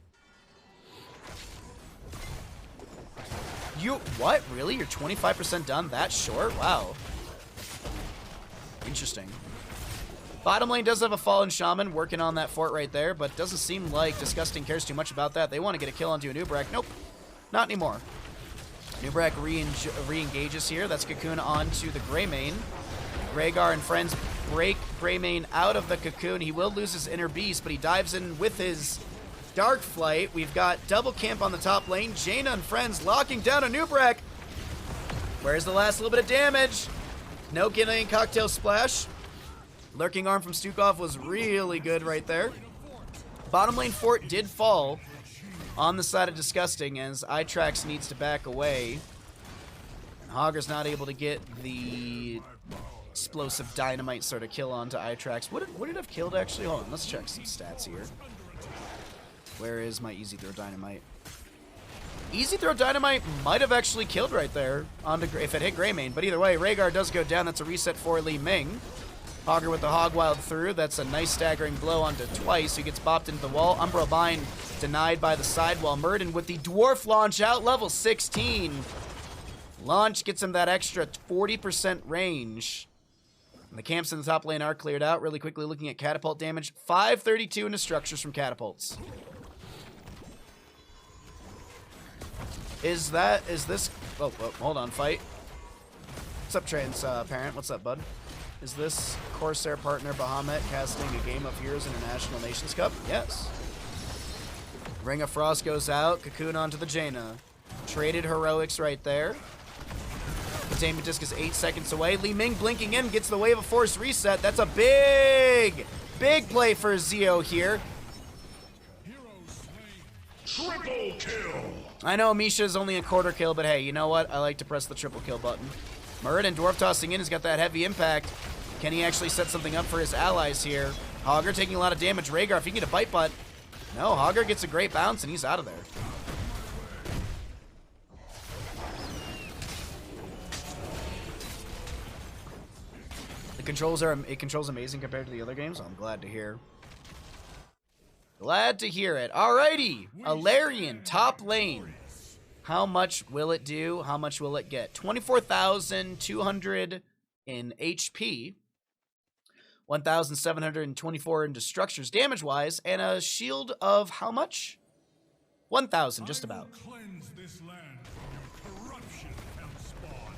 What? Really? You're 25% done that short? Wow. Interesting. Bottom lane does have a Fallen Shaman working on that fort right there, but doesn't seem like Disgusting cares too much about that. They want to get a kill onto a Nubrak. Nope. Not anymore. Nubrak re-engages here. That's Cocoon onto the Greymane. Rhaegar and friends break Greymane out of the Cocoon. He will lose his Inner Beast, but he dives in with his Dark Flight. We've got double camp on the top lane. Jaina and friends locking down a Nubrak. Where's the last little bit of damage? No Guinean Cocktail Splash. Lurking Arm from Stukov was really good right there. Bottom lane fort did fall on the side of Disgusting as Itrax needs to back away. Hogger's not able to get the explosive dynamite sort of kill onto Itrax. Would it have killed actually? Hold on, let's check some stats here. Where is my easy throw dynamite? Easy throw dynamite might have actually killed right there onto if it hit Greymane, but either way, Rhaegar does go down. That's a reset for Li Ming. Hogger with the Hog Wild through. That's a nice staggering blow onto Twice, who gets bopped into the wall. Umbral Bind denied by the sidewall. Murden with the Dwarf launch out, level 16. Launch gets him that extra 40% range. And the camps in the top lane are cleared out. Really quickly looking at catapult damage. 532 into structures from catapults. Is this... Oh, hold on, fight. What's up, Transparent? What's up, bud? Is this Corsair partner Bahamut casting a game of Heroes International Nations Cup? Yes. Ring of Frost goes out. Cocoon onto the Jaina. Traded heroics right there. Containment disc is 8 seconds away. Li Ming blinking in, gets the Wave of Force reset. That's a big play for Zio here. Triple kill. I know Misha's only a quarter kill, but hey, you know what? I like to press the triple kill button. Muradin Dwarf tossing in has got that heavy impact. Can he actually set something up for his allies here? Hogger taking a lot of damage. Rhaegar, if he can get a bite butt. No, Hogger gets a great bounce and he's out of there. It controls amazing compared to the other games. So I'm glad to hear. Glad to hear it. Alrighty, Alarian, top lane. How much will it do? How much will it get? 24,200 in HP. 1,724 into structures damage-wise. And a shield of how much? 1,000, just about. Cleanse this land from your corruption, Hellspawn.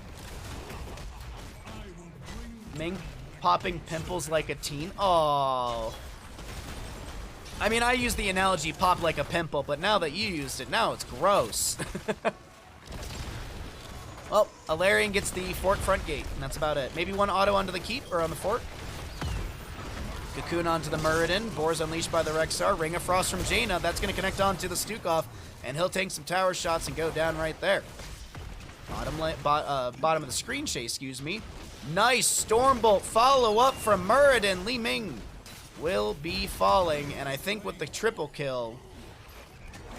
I will bring Ming popping pimples like a teen. Oh. I mean, I use the analogy pop like a pimple, but now that you used it, now it's gross. Well, Alarian gets the fort front gate, and that's about it. Maybe one auto onto the keep, or on the fort. Cocoon onto the Muradin. Boar's unleashed by the Rexar. Ring of Frost from Jaina. That's going to connect onto the Stukov, and he'll take some tower shots and go down right there. Bottom of the screen chase, excuse me. Nice Stormbolt follow-up from Muradin. Li Ming will be falling, and I think with the triple kill,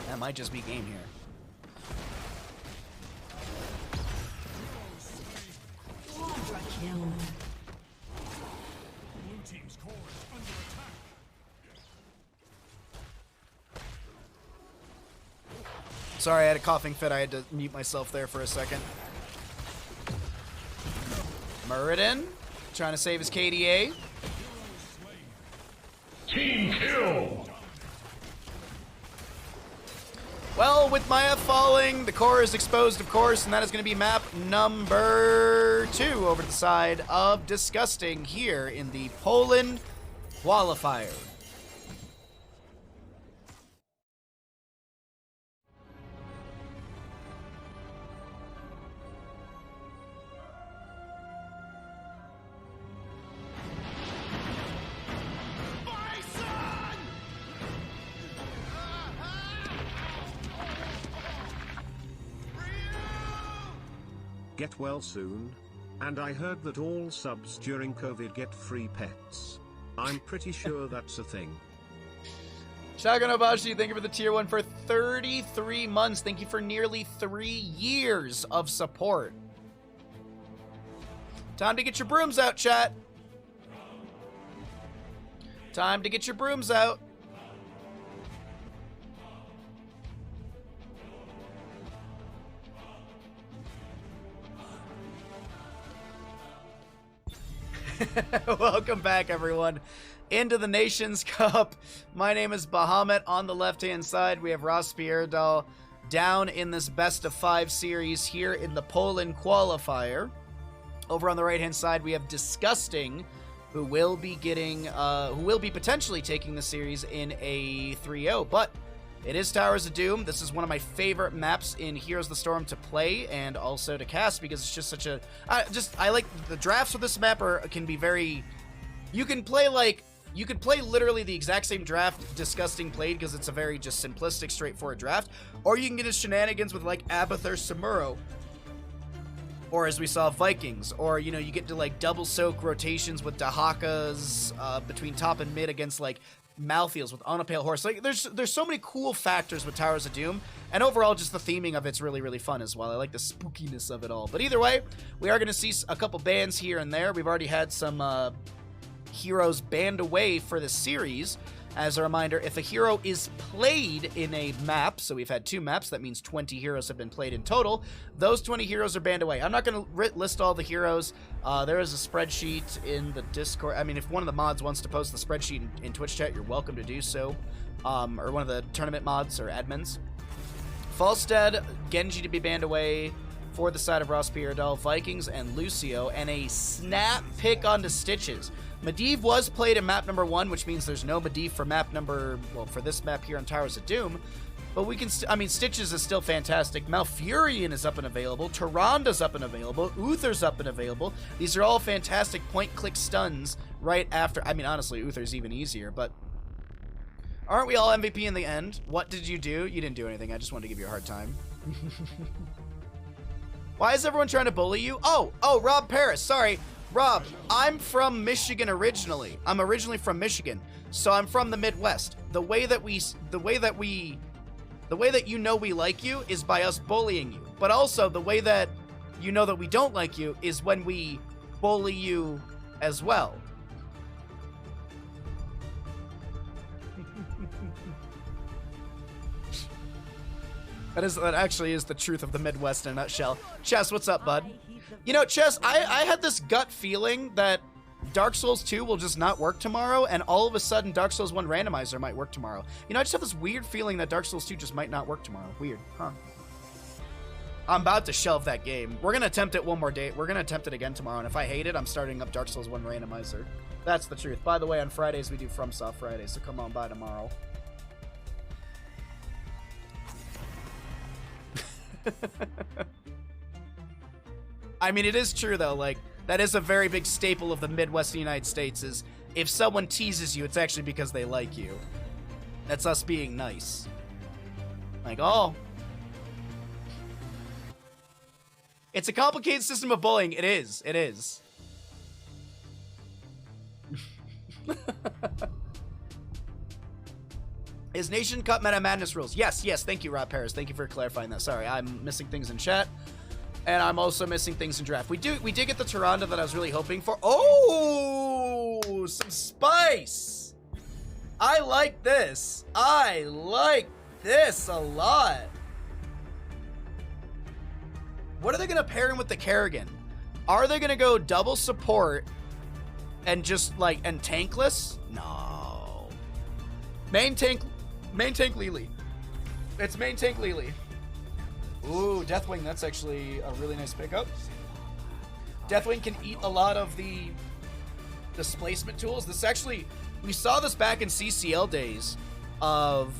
that might just be game here. Blue team's core is under attack. Sorry, I had a coughing fit. I had to mute myself there for a second. Muradin trying to save his KDA. Team kill. Well, with Maya falling, the core is exposed, of course, and that is going to be map number 2 over to the side of Disgusting here in the Poland Qualifier. Get well soon. And I heard that all subs during COVID get free pets. I'm pretty sure that's a thing. Shotgun Obashi, thank you for the tier 1 for 33 months. Thank you for nearly 3 years of support. Time to get your brooms out, chat. Time to get your brooms out. Welcome back, everyone, into the Nations Cup. My name is Bahamut. On the left-hand side, we have RossPierrDoll down in this best-of-5 series here in the Poland Qualifier. Over on the right-hand side, we have Disgusting, who will be potentially taking the series in a 3-0. But it is Towers of Doom. This is one of my favorite maps in Heroes of the Storm to play and also to cast because it's just such a... I like the drafts for this map can be very... You can play literally the exact same draft Disgusting played because it's a very just simplistic, straightforward draft. Or you can get his shenanigans with like Abathur Samuro. Or as we saw, Vikings. Or, you know, you get to, like, double soak rotations with Dahakas between top and mid against, like, Malthiels with On a Pale Horse. Like, there's so many cool factors with Towers of Doom. And overall, just the theming of it's really, really fun as well. I like the spookiness of it all. But either way, we are going to see a couple bans here and there. We've already had some heroes banned away for this series. As a reminder, if a hero is played in a map, so we've had 2 maps, that means 20 heroes have been played in total, those 20 heroes are banned away. I'm not going to list all the heroes. There is a spreadsheet in the Discord. I mean, if one of the mods wants to post the spreadsheet in Twitch chat, you're welcome to do so. Or one of the tournament mods or admins. Falstead, Genji to be banned away for the side of RossPierrDoll, Vikings, and Lucio, and a snap pick onto Stitches. Medivh was played in map number 1, which means there's no Medivh for map number, well, for this map here on Towers of Doom. But we can, I mean, Stitches is still fantastic. Malfurion is up and available. Tyranda's up and available. Uther's up and available. These are all fantastic point-click stuns right after. I mean, honestly, Uther's even easier, but aren't we all MVP in the end? What did you do? You didn't do anything. I just wanted to give you a hard time. Why is everyone trying to bully you? Oh, Rob Paris. Sorry. Rob, I'm from Michigan originally. I'm originally from Michigan, so I'm from the Midwest. The way that you know we like you is by us bullying you. But also, the way that you know that we don't like you is when we bully you as well. That actually is the truth of the Midwest in a nutshell. Chess, what's up, bud? You know, Chess, I had this gut feeling that Dark Souls 2 will just not work tomorrow, and all of a sudden Dark Souls 1 randomizer might work tomorrow. You know, I just have this weird feeling that Dark Souls 2 just might not work tomorrow. Weird, huh? I'm about to shelve that game. We're going to attempt it one more day. We're going to attempt it again tomorrow, and if I hate it, I'm starting up Dark Souls 1 randomizer. That's the truth. By the way, on Fridays we do FromSoft Fridays, so come on by tomorrow. I mean, it is true, though. Like, that is a very big staple of the Midwest United States is if someone teases you, it's actually because they like you. That's us being nice. Like, oh. It's a complicated system of bullying. It is. It is. Is Nation Cup Meta Madness rules? Yes, yes. Thank you, Rob Paris. Thank you for clarifying that. Sorry, I'm missing things in chat. And I'm also missing things in draft. We did get the Tyrande that I was really hoping for. Oh, some spice. I like this. I like this a lot. What are they gonna pair him with the Kerrigan? Are they gonna go double support and just like and tankless? No. Main tank Lily. It's main tank Lily. Ooh, Deathwing, that's actually a really nice pickup. Deathwing can eat a lot of the displacement tools. This actually, we saw this back in CCL days of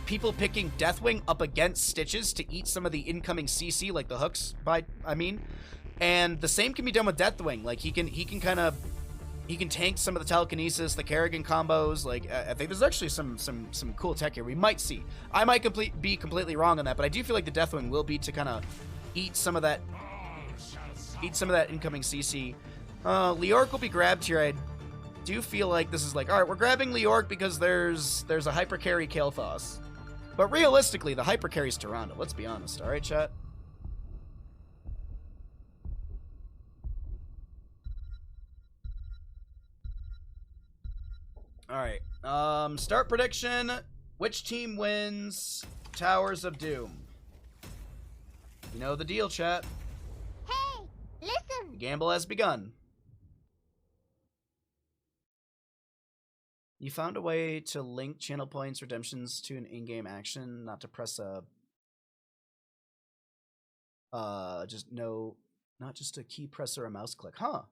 people picking Deathwing up against Stitches to eat some of the incoming CC, like the hooks, and the same can be done with Deathwing. Like, he can tank some of the telekinesis, the Kerrigan combos. Like, I think there's actually some cool tech here we might see. I might be completely wrong on that, but I do feel like the Deathwing will be to kind of eat some of that incoming CC. Leoric will be grabbed here. I do feel like this is like, all right, we're grabbing Leoric because there's a hyper carry Kael'thas. But realistically, the hyper carry's Tyrande. Let's be honest. All right, chat. All right. Start prediction. Which team wins Towers of Doom? You know the deal, chat. Hey, listen. The gamble has begun. You found a way to link channel points redemptions to an in-game action, not to press a not just a key press or a mouse click. Huh.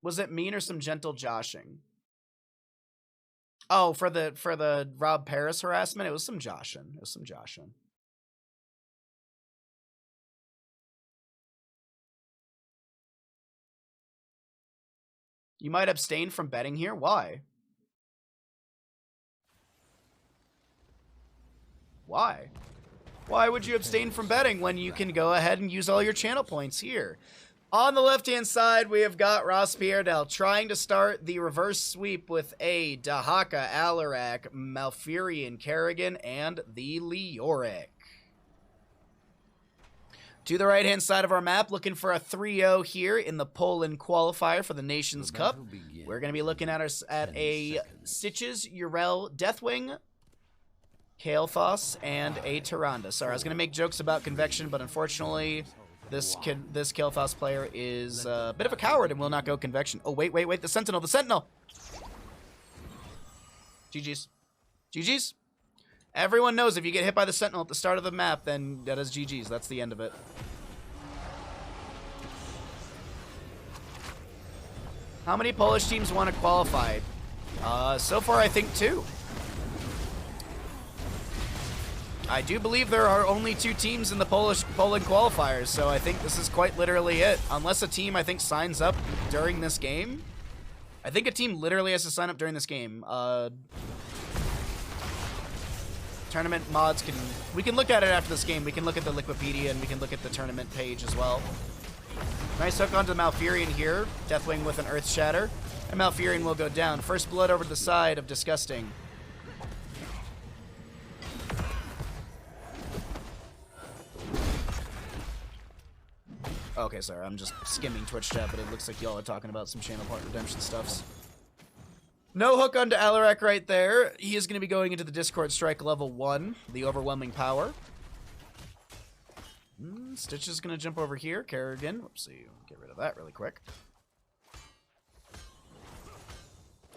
Was it mean or some gentle joshing? Oh, for the Rob Paris harassment, it was some joshing. It was some joshing. You might abstain from betting here? Why? Why? Why would you abstain from betting when you can go ahead and use all your channel points here? On the left-hand side, we have got RossPierrDoll trying to start the reverse sweep with a Dahaka, Alarak, Malfurion, Kerrigan, and the Leoric. To the right-hand side of our map, looking for a 3-0 here in the Poland qualifier for the Nations Cup. We're going to be looking at a Stitches, Urel, Deathwing, Kael'thas, and a Tyrande. Sorry, I was going to make jokes about convection, but unfortunately, this Kael'thas player is a bit of a coward and will not go convection. Oh, wait, the Sentinel, GG's. GG's. Everyone knows if you get hit by the Sentinel at the start of the map, then that is GG's. That's the end of it. How many Polish teams want to qualify? So far, I think 2. I do believe there are only 2 teams in the Poland qualifiers, so I think this is quite literally it. Unless a team, I think, signs up during this game. I think a team literally has to sign up during this game. Tournament mods we can look at it after this game. We can look at the Liquipedia and we can look at the tournament page as well. Nice hook onto the Malfurion here. Deathwing with an Earth Shatter. And Malfurion will go down. First blood over to the side of Disgusting. Okay, sorry. I'm just skimming Twitch chat, but it looks like y'all are talking about some channel part redemption stuffs. No hook onto Alarak right there. He is going to be going into the Discord Strike level 1, the Overwhelming Power. Stitch is going to jump over here. Kerrigan. Whoopsie. Get rid of that really quick.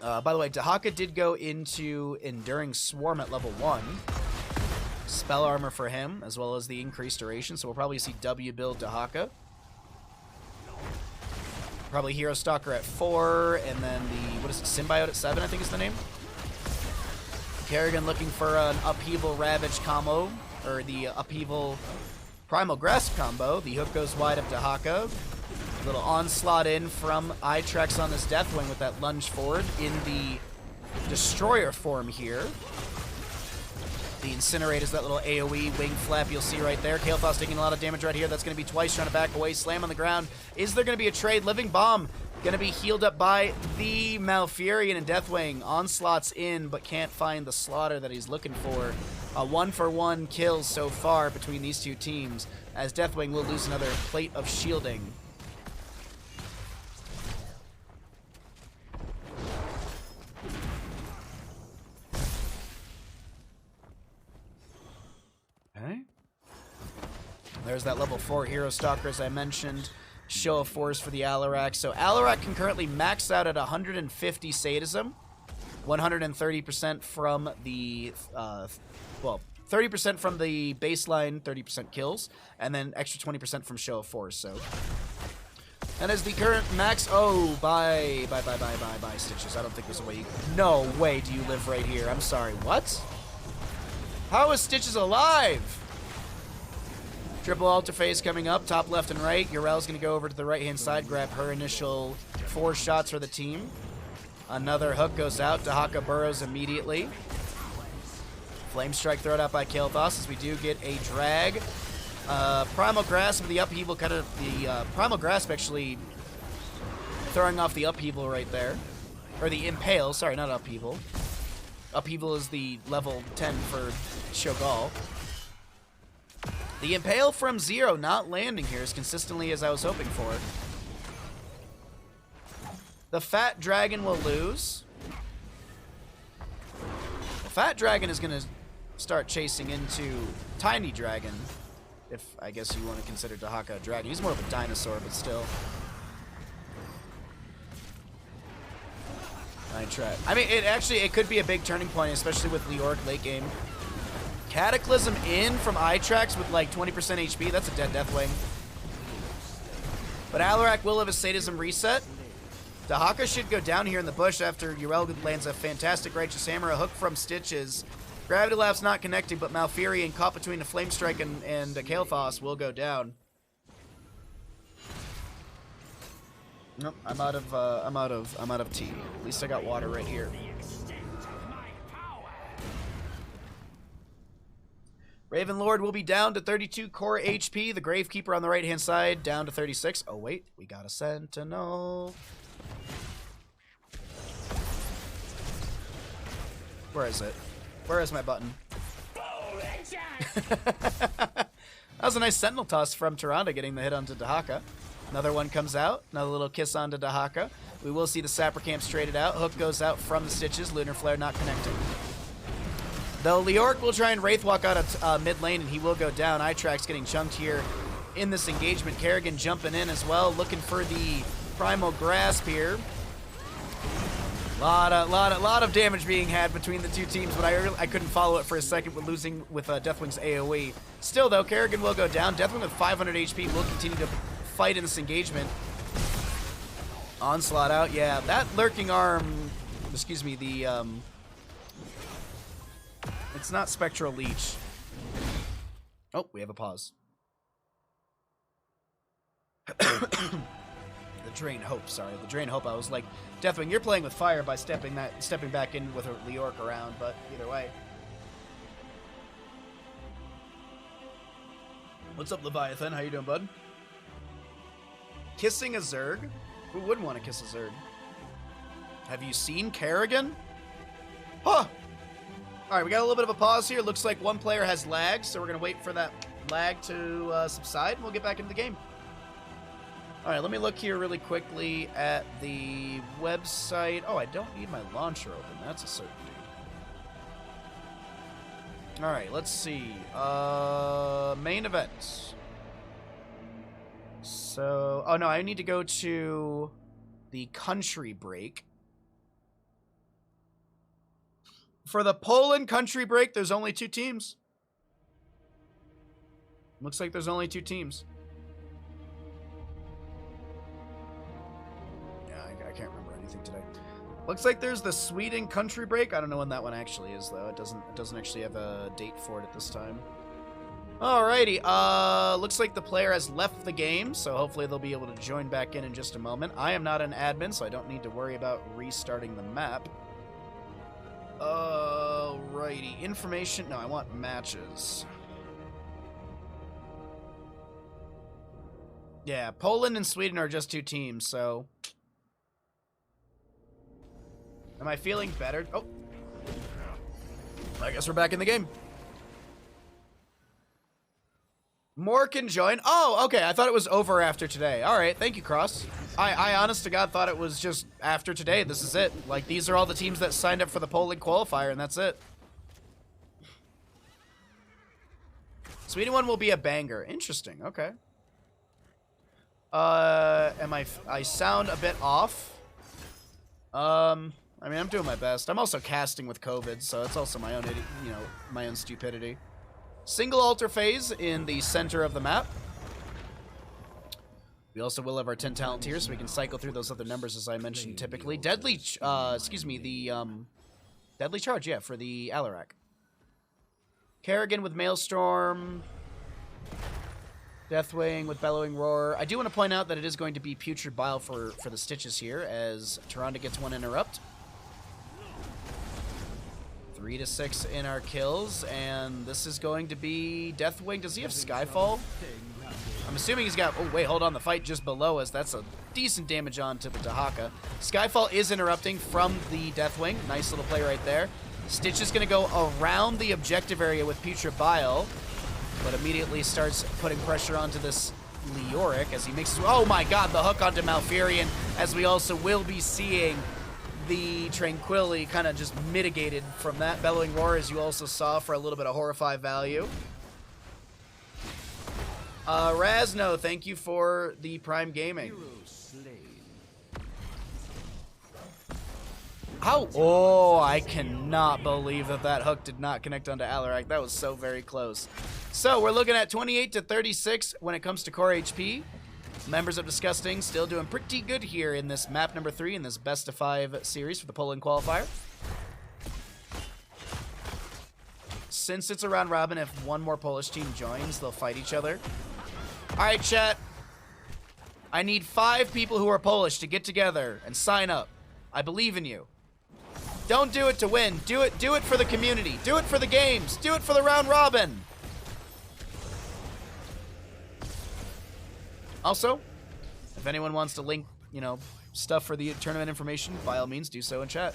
By the way, Dahaka did go into Enduring Swarm at level 1. Spell armor for him, as well as the increased duration, so we'll probably see W build Dahaka. Probably Hero Stalker at 4, and then the, what is it, Symbiote at 7, I think is the name. Kerrigan looking for an Upheaval Ravage combo, or the Upheaval Primal Grasp combo. The hook goes wide of Dahaka. Little onslaught in from Itrex on this Deathwing with that lunge forward in the Destroyer form here. The Incinerate is that little AoE wing flap you'll see right there. Kael'thas taking a lot of damage right here. That's going to be twice trying to back away. Slam on the ground. Is there going to be a trade? Living Bomb going to be healed up by the Malfurion and Deathwing. Onslaught's in, but can't find the slaughter that he's looking for. A 1-for-1 kill so far between these two teams, as Deathwing will lose another plate of shielding. Okay. There's that level 4 Hero Stalker, as I mentioned. Show of Force for the Alarak. So Alarak can currently max out at 150 sadism. 130% from the, 30% from the baseline, 30% kills, and then extra 20% from Show of Force, so. And as the current max, oh, bye, Stitches. I don't think there's a way you, no way do you live right here. I'm sorry, what? How is Stitches alive? Triple altar phase coming up, top left and right. Urel's going to go over to the right-hand side, grab her initial 4 shots for the team. Another hook goes out. Dahaka burrows immediately. Flame Strike thrown out by Kael'thas as we do get a drag. Primal Grasp with the upheaval, kind of the Primal Grasp actually throwing off the upheaval right there. Or the Impale, sorry, not upheaval. Upheaval is the level 10 for Shogal. The Impale from 0 not landing here as consistently as I was hoping for. The Fat Dragon will lose. The Fat Dragon is going to start chasing into Tiny Dragon. If, I guess you want to consider Dahaka a dragon. He's more of a dinosaur, but still. I mean, it could be a big turning point, especially with Leoric late game. Cataclysm in from Itrex with like 20% HP. That's a dead Deathwing. But Alarak will have a sadism reset. Dahaka should go down here in the bush after Urel lands a fantastic Righteous Hammer. A hook from Stitches. Gravity Lapse not connecting, but Malfurion caught between a Flame Strike and Kael'thas will go down. Nope, I'm out of tea. At least I got water right here. Raven Lord will be down to 32 core HP. The Gravekeeper on the right-hand side down to 36. Oh, wait. We got a Sentinel. Where is it? Where is my button? That was a nice Sentinel toss from Tyrande getting the hit onto Dahaka. Another one comes out. Another little kiss onto Dahaka. We will see the Sapper Camps traded out. Hook goes out from the Stitches. Lunar Flare not connecting. Though Leoric will try and Wraithwalk out of mid lane, and he will go down. Itrax getting chunked here in this engagement. Kerrigan jumping in as well, looking for the Primal Grasp here. Lot of damage being had between the two teams, but I couldn't follow it for a second with losing with Deathwing's AoE. Still, though, Kerrigan will go down. Deathwing with 500 HP will continue to fight in this engagement. Onslaught out, yeah. That Lurking Arm, excuse me, it's not Spectral Leech. Oh, we have a pause. The Drain Hope, sorry. The Drain Hope, I was like, Deathwing, you're playing with fire by stepping back in with a Leoric around, but either way. What's up, Leviathan? How you doing, bud? Kissing a Zerg? Who wouldn't want to kiss a Zerg? Have you seen Kerrigan? Huh! Alright, we got a little bit of a pause here. Looks like one player has lag, so we're going to wait for that lag to subside, and we'll get back into the game. Alright, let me look here really quickly at the website. Oh, I don't need my launcher open. That's a certainty. Alright, let's see. Main event. So, oh no, I need to go to the country break. For the Poland country break, there's only 2 teams. Looks like there's only 2 teams. Yeah, I can't remember anything today. Looks like there's the Sweden country break. I don't know when that one actually is, though. It doesn't actually have a date for it at this time. Alrighty, looks like the player has left the game, so hopefully they'll be able to join back in just a moment. I am not an admin, so I don't need to worry about restarting the map. Alrighty, information. No, I want matches. Yeah, Poland and Sweden are just 2 teams, so. Am I feeling better? Oh. I guess we're back in the game. More can join. Oh, okay. I thought it was over after today. All right. Thank you, Cross. I honest to God thought it was just after today. This is it. Like, these are all the teams that signed up for the Poland qualifier, and that's it. Sweden one will be a banger. Interesting. Okay. I sound a bit off. I mean, I'm doing my best. I'm also casting with COVID, so it's also my own, my own stupidity. Single altar phase in the center of the map. We also will have our 10 talent tiers, so we can cycle through those other numbers as I mentioned typically. Deadly, Deadly Charge, yeah, for the Alarak. Kerrigan with Maelstrom. Deathwing with Bellowing Roar. I do want to point out that it is going to be Putrid Bile for the Stitches here, as Tyrande gets one interrupt. 3 to 6 in our kills, and this is going to be Deathwing. Does he have Skyfall? I'm assuming he's got... Oh, wait, hold on. The fight just below us. That's a decent damage on to the Dahaka. Skyfall is interrupting from the Deathwing. Nice little play right there. Stitch is going to go around the objective area with Putrid Bile, but immediately starts putting pressure onto this Leoric as he mixes... Oh my god, the hook onto Malfurion, as we also will be seeing the Tranquility kind of just mitigated from that. Bellowing Roar, as you also saw, for a little bit of Horrify value. Razno, thank you for the Prime Gaming. How? Oh, I cannot believe that hook did not connect onto Alarak. That was so very close. So we're looking at 28 to 36 when it comes to core HP. Members of Disgusting still doing pretty good here in this map number 3 in this best of 5 series for the Poland qualifier. Since it's a round robin, if one more Polish team joins, they'll fight each other. All right, chat. I need 5 people who are Polish to get together and sign up. I believe in you. Don't do it to win. Do it for the community. Do it for the games. Do it for the round robin. Also, if anyone wants to link, you know, stuff for the tournament information, by all means, do so in chat.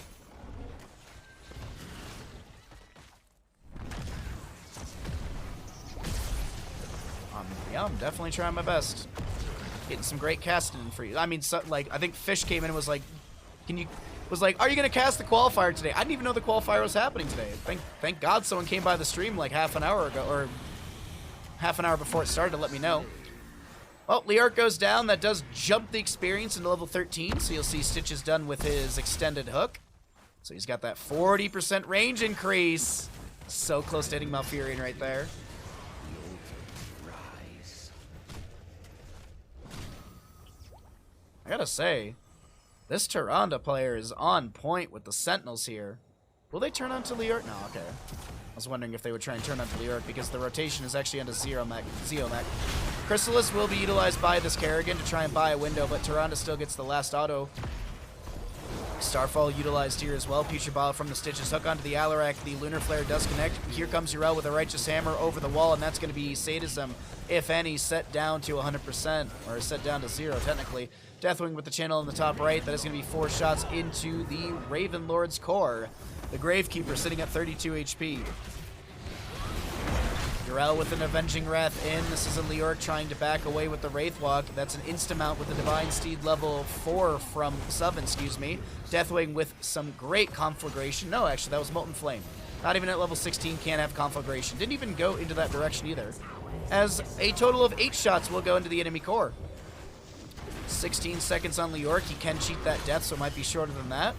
Yeah, I'm definitely trying my best. Getting some great casting in for you. I mean, so, like, I think Fish came in and was like, are you gonna cast the qualifier today? I didn't even know the qualifier was happening today. Thank God someone came by the stream like half an hour ago, or half an hour before it started to let me know. Well, Leark goes down. That does jump the experience into level 13, so you'll see Stitches done with his extended hook. So he's got that 40% range increase. So close to hitting Malfurion right there. I gotta say, this Tyrande player is on point with the Sentinels here. Will they turn on to Leorc? No, okay. I was wondering if they would try and turn on to Leorc because the rotation is actually onto Zeomech. Chrysalis will be utilized by this Kerrigan to try and buy a window, but Tyrande still gets the last auto. Starfall utilized here as well. Future Bile from the Stitches. Hook onto the Alarak. The Lunar Flare does connect. Here comes Yrel with a Righteous Hammer over the wall, and that's going to be Sadism, if any, set down to 100%, or set down to 0, technically. Deathwing with the channel in the top right. That is going to be 4 shots into the Raven Lord's core. The Gravekeeper sitting at 32 HP. Yrel with an Avenging Wrath in. This is a Leorc trying to back away with the Wraithwalk. That's an insta-mount with the Divine Steed level 4 from Summon, excuse me. Deathwing with some great Conflagration. No, actually, that was Molten Flame. Not even at level 16 can't have Conflagration. Didn't even go into that direction either. As a total of 8 shots will go into the enemy core. 16 seconds on Leorc. He can cheat that death, so it might be shorter than that.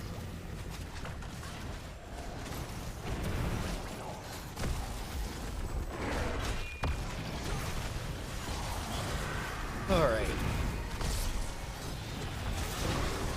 Alright.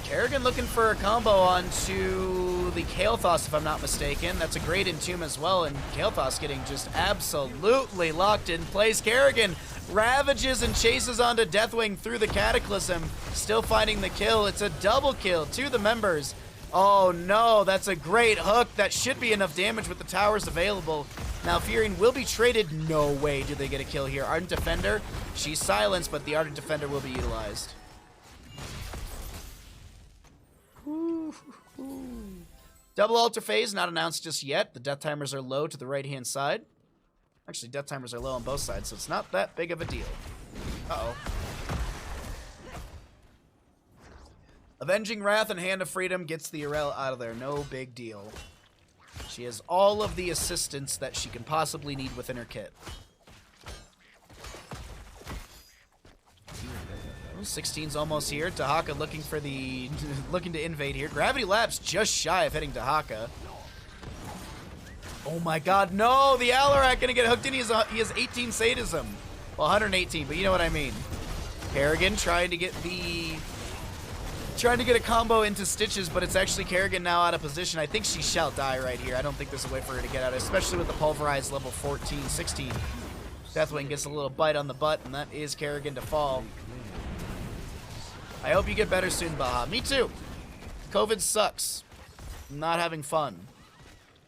Kerrigan looking for a combo onto the Kael'thas, if I'm not mistaken. That's a great Entomb as well, and Kael'thas getting just absolutely locked in place. Kerrigan ravages and chases onto Deathwing through the Cataclysm, still finding the kill. It's a double kill to the members. Oh no, that's a great hook. That should be enough damage with the towers available. Now Furion will be traded. No way do they get a kill here. Ardent Defender, she's silenced, but the Ardent Defender will be utilized. Double Altar Phase, not announced just yet. The death timers are low to the right-hand side. Actually, death timers are low on both sides, so it's not that big of a deal. Uh-oh. Avenging Wrath and Hand of Freedom gets the Yrel out of there. No big deal. She has all of the assistance that she can possibly need within her kit. 16's almost here. Dahaka looking for the looking to invade here. Gravity Lab's just shy of hitting Dahaka. Oh my god, no! The Alarak gonna get hooked in. He has 18 sadism. Well, 118, but you know what I mean. Kerrigan trying to get a combo into Stitches, but it's actually Kerrigan now out of position. I think she shall die right here. I don't think there's a way for her to get out, especially with the pulverized level 14, 16. Deathwing gets a little bite on the butt, and that is Kerrigan to fall. I hope you get better soon, Baha. Me too. COVID sucks. I'm not having fun.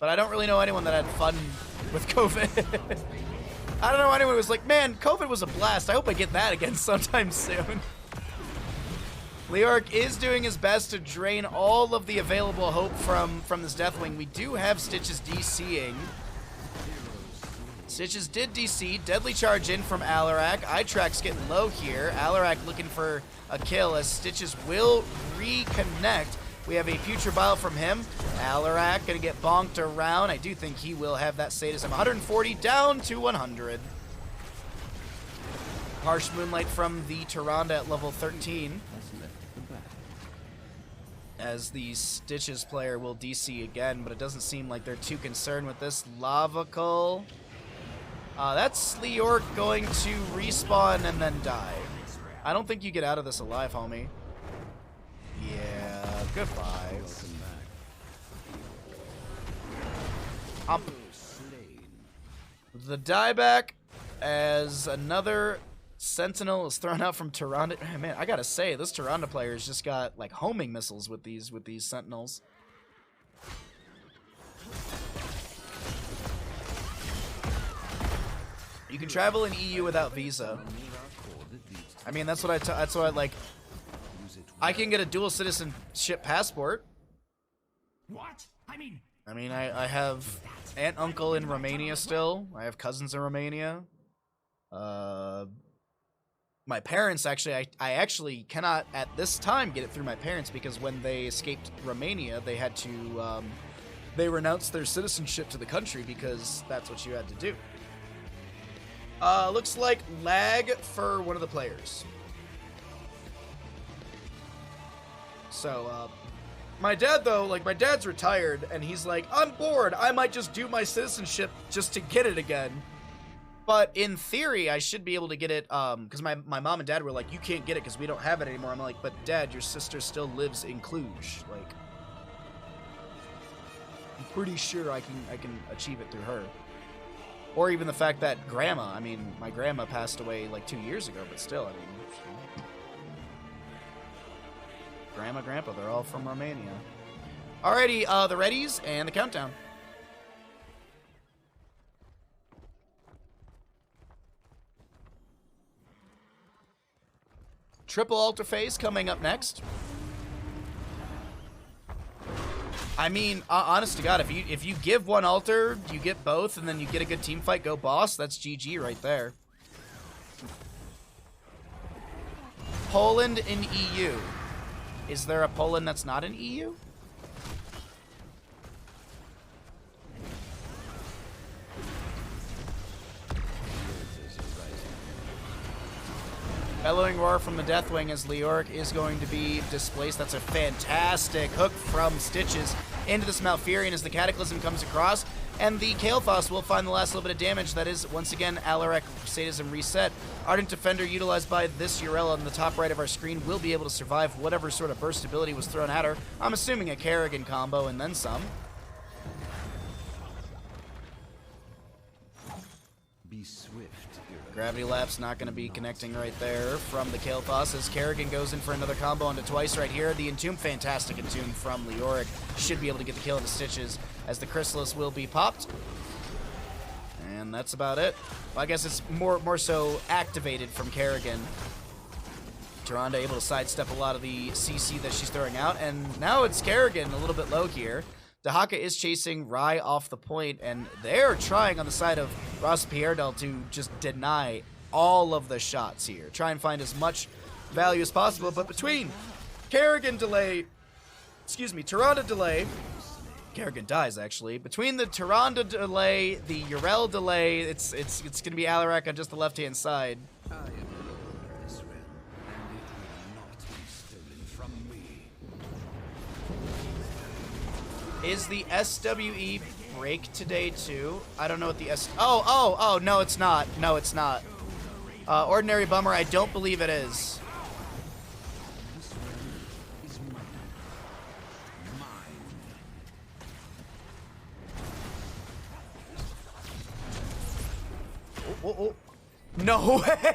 But I don't really know anyone that had fun with COVID. I don't know anyone who was like, man, COVID was a blast. I hope I get that again sometime soon. Leorc is doing his best to drain all of the available hope from this Deathwing. We do have Stitches DCing. Stitches did DC. Deadly Charge in from Alarak. Itrack's getting low here. Alarak looking for a kill as Stitches will reconnect. We have a Future Bile from him. Alarak gonna get bonked around. I do think he will have that sadism. 140 down to 100. Harsh Moonlight from the Tyrande at level 13. As the Stitches player will DC again, but it doesn't seem like they're too concerned with this. Lavacle. That's Leorc going to respawn and then die. I don't think you get out of this alive, homie. Yeah, goodbye. The dieback as another Sentinel is thrown out from Tyrande. Man, I gotta say, this Tyrande player has just got like homing missiles with these Sentinels. You can travel in EU without visa. I mean, that's what that's what I like. I can get a dual citizenship passport. What? I mean, I have aunt, uncle in Romania still. I have cousins in Romania. My parents actually, I actually cannot at this time get it through my parents because when they escaped Romania, they had to, they renounced their citizenship to the country because that's what you had to do. Looks like lag for one of the players. So, my dad, though, like, my dad's retired, and he's like, I'm bored, I might just do my citizenship just to get it again. But in theory, I should be able to get it, because my mom and dad were like, you can't get it because we don't have it anymore. I'm like, but Dad, your sister still lives in Cluj. Like, I'm pretty sure I can achieve it through her. Or even the fact that grandma, I mean, my grandma passed away like 2 years ago, but still, I mean, grandma, grandpa, they're all from Romania. Alrighty, the readies and the countdown. Triple altar phase coming up next. I mean, honest to God, if you give one altar, you get both, and then you get a good team fight, go boss, that's GG right there. Poland in EU. Is there a Poland that's not in EU? Bellowing roar from the Deathwing as Leoric is going to be displaced. That's a fantastic hook from Stitches into this Malfurion as the Cataclysm comes across. And the Kael'thas will find the last little bit of damage. That is, once again, Alarak Sadism reset. Ardent Defender, utilized by this Urella on the top right of our screen, will be able to survive whatever sort of burst ability was thrown at her. I'm assuming a Kerrigan combo and then some. Be swift. Gravity Lapse not going to be connecting right there from the Kael'thas as Kerrigan goes in for another combo onto twice right here. The Entomb, fantastic Entomb from Leoric. Should be able to get the kill into Stitches as the Chrysalis will be popped. And that's about it. Well, I guess it's more so activated from Kerrigan. Tyrande able to sidestep a lot of the CC that she's throwing out. And now it's Kerrigan a little bit low here. Dahaka is chasing Rai off the point, and they're trying on the side of RossPierrDoll to just deny all of the shots here. Try and find as much value as possible, but between Kerrigan delay, Tyrande delay, Kerrigan dies actually. Between the Tyrande delay, the Urel delay, it's gonna be Alarak on just the left-hand side. I am Lord of this realm, and it will not be stolen from me. Is the SWE break today too? I don't know what the Oh, no, it's not. No, it's not. Ordinary Bummer, I don't believe it is. This realm is mine. Oh. No way!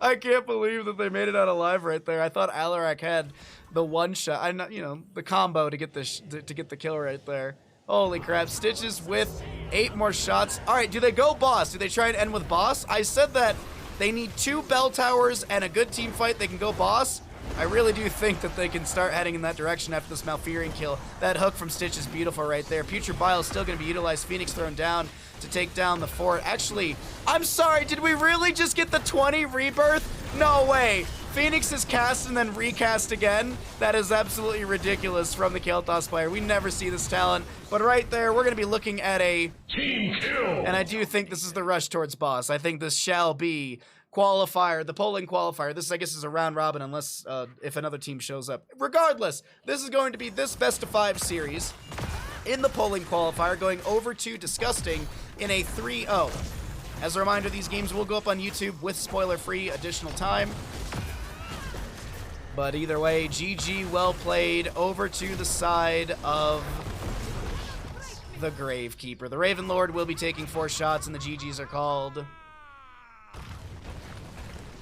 I can't believe that they made it out alive right there. I thought Alarak had the one shot, I'm not, the combo to get the kill right there. Holy crap! Stitches with 8 more shots. All right, do they go boss? Do they try and end with boss? I said that they need 2 bell towers and a good team fight. They can go boss. I really do think that they can start heading in that direction after this Malfurion kill. That hook from Stitch is beautiful right there. Putrid Bile is still going to be utilized. Phoenix thrown down to take down the fort. Actually, I'm sorry, did we really just get the 20 rebirth? No way. Phoenix is cast and then recast again. That is absolutely ridiculous from the Kael'thas player. We never see this talent. But right there, we're going to be looking at a Team kill! and I do think this is the rush towards boss. I think this shall be Qualifier, the polling qualifier. This, I guess, is a round robin unless if another team shows up. Regardless, this is going to be this best of 5 series in the polling qualifier, going over to Disgusting in a 3-0. As a reminder, these games will go up on YouTube with spoiler-free additional time. But either way, GG, well played, over to the side of the Gravekeeper. The Raven Lord will be taking 4 shots, and the GGs are called.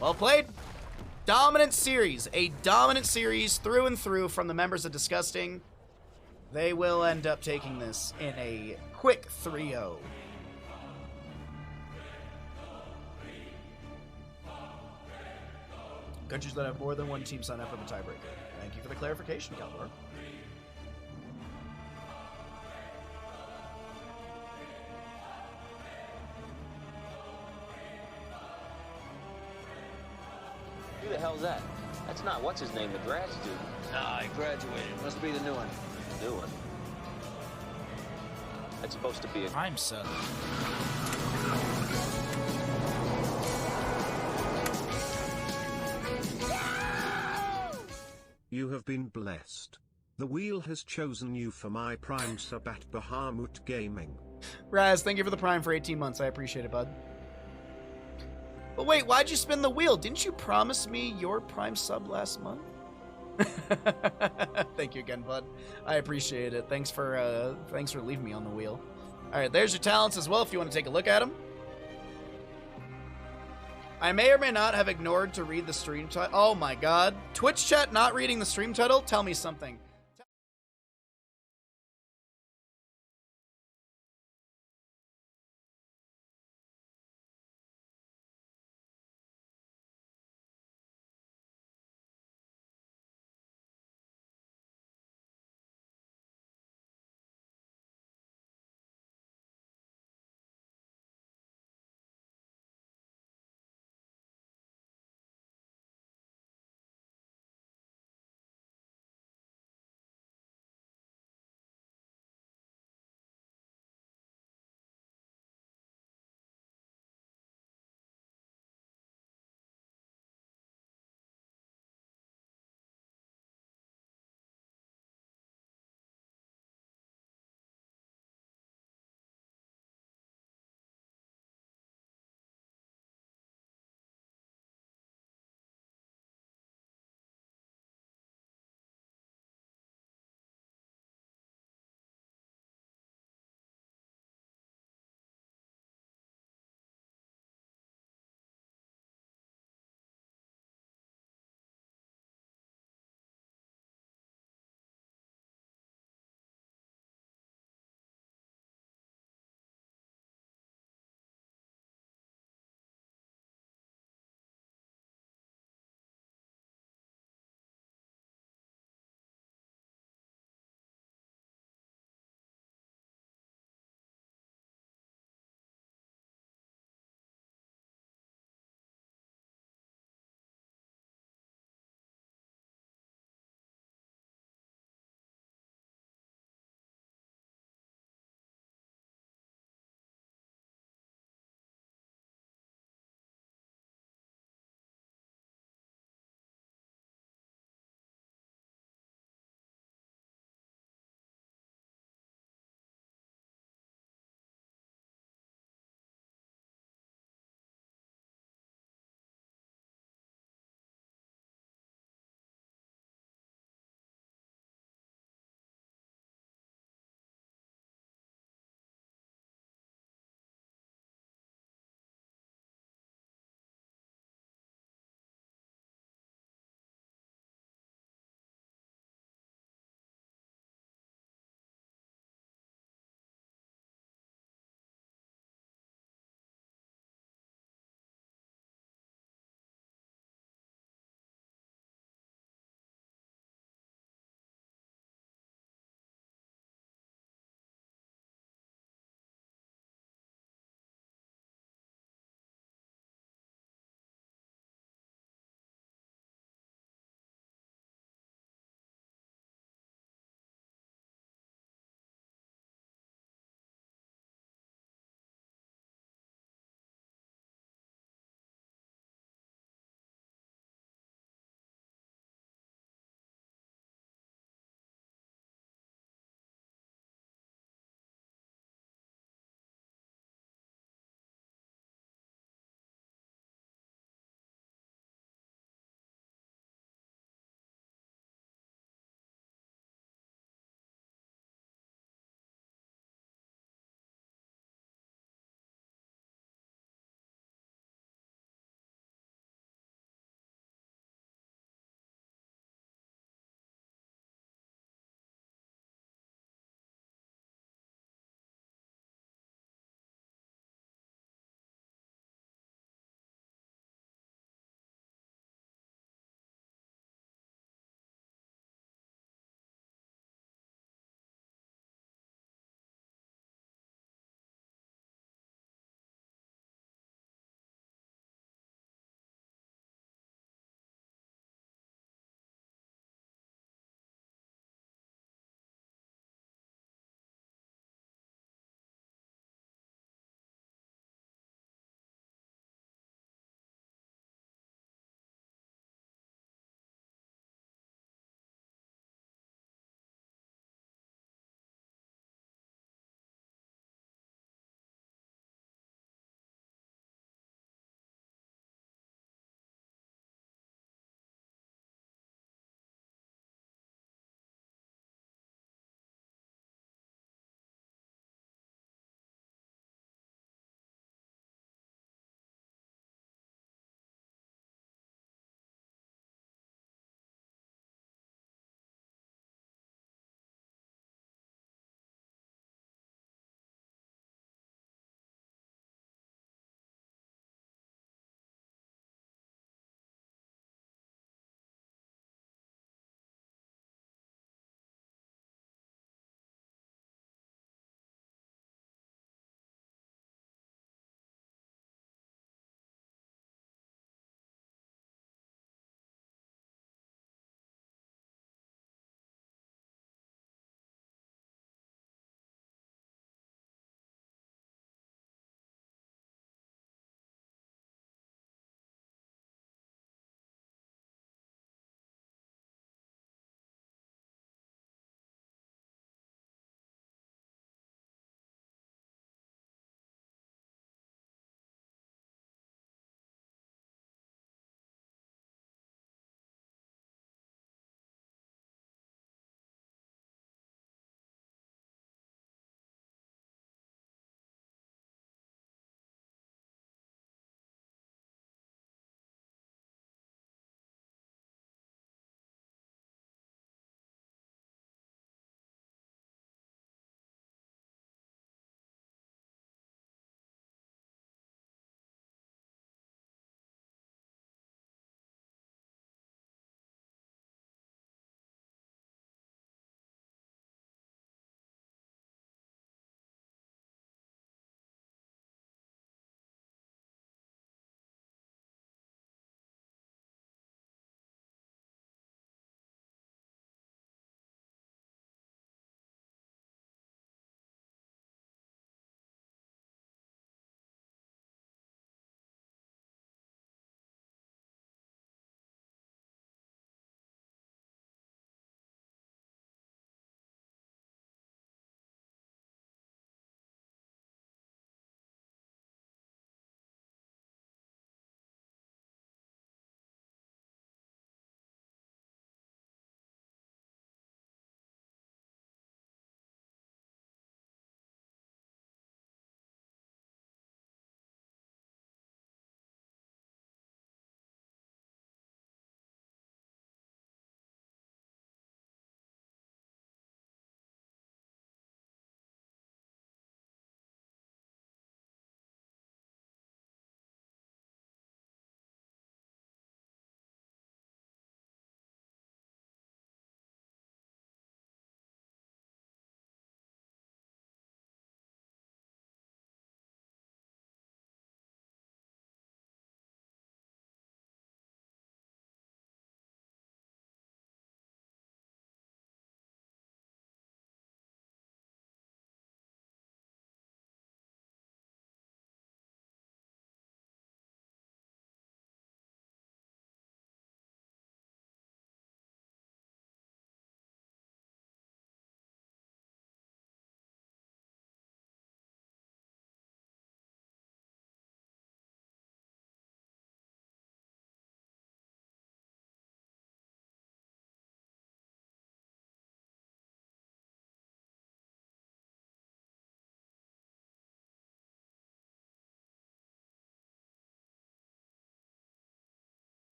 Well played. Dominant series. A dominant series through and through from the members of Disgusting. They will end up taking this in a quick 3-0. Countries that have more than one team sign up for the tiebreaker. Thank you for the clarification, Caldor. Who the hell's that? That's not what's his name, the grad student. Nah, he graduated. Must be the new one. New one. That's supposed to be a Prime sub. You have been blessed. The wheel has chosen you for my prime sub at Bahamut Gaming. Raz, thank you for the Prime for 18 months. I appreciate it, bud. But wait, why'd you spin the wheel? Didn't you promise me your Prime sub last month? Thank you again, bud. I appreciate it. Thanks for leaving me on the wheel. All right, there's your talents as well if you want to take a look at them. I may or may not have ignored to read the stream title. Oh my god. Twitch chat not reading the stream title? Tell me something.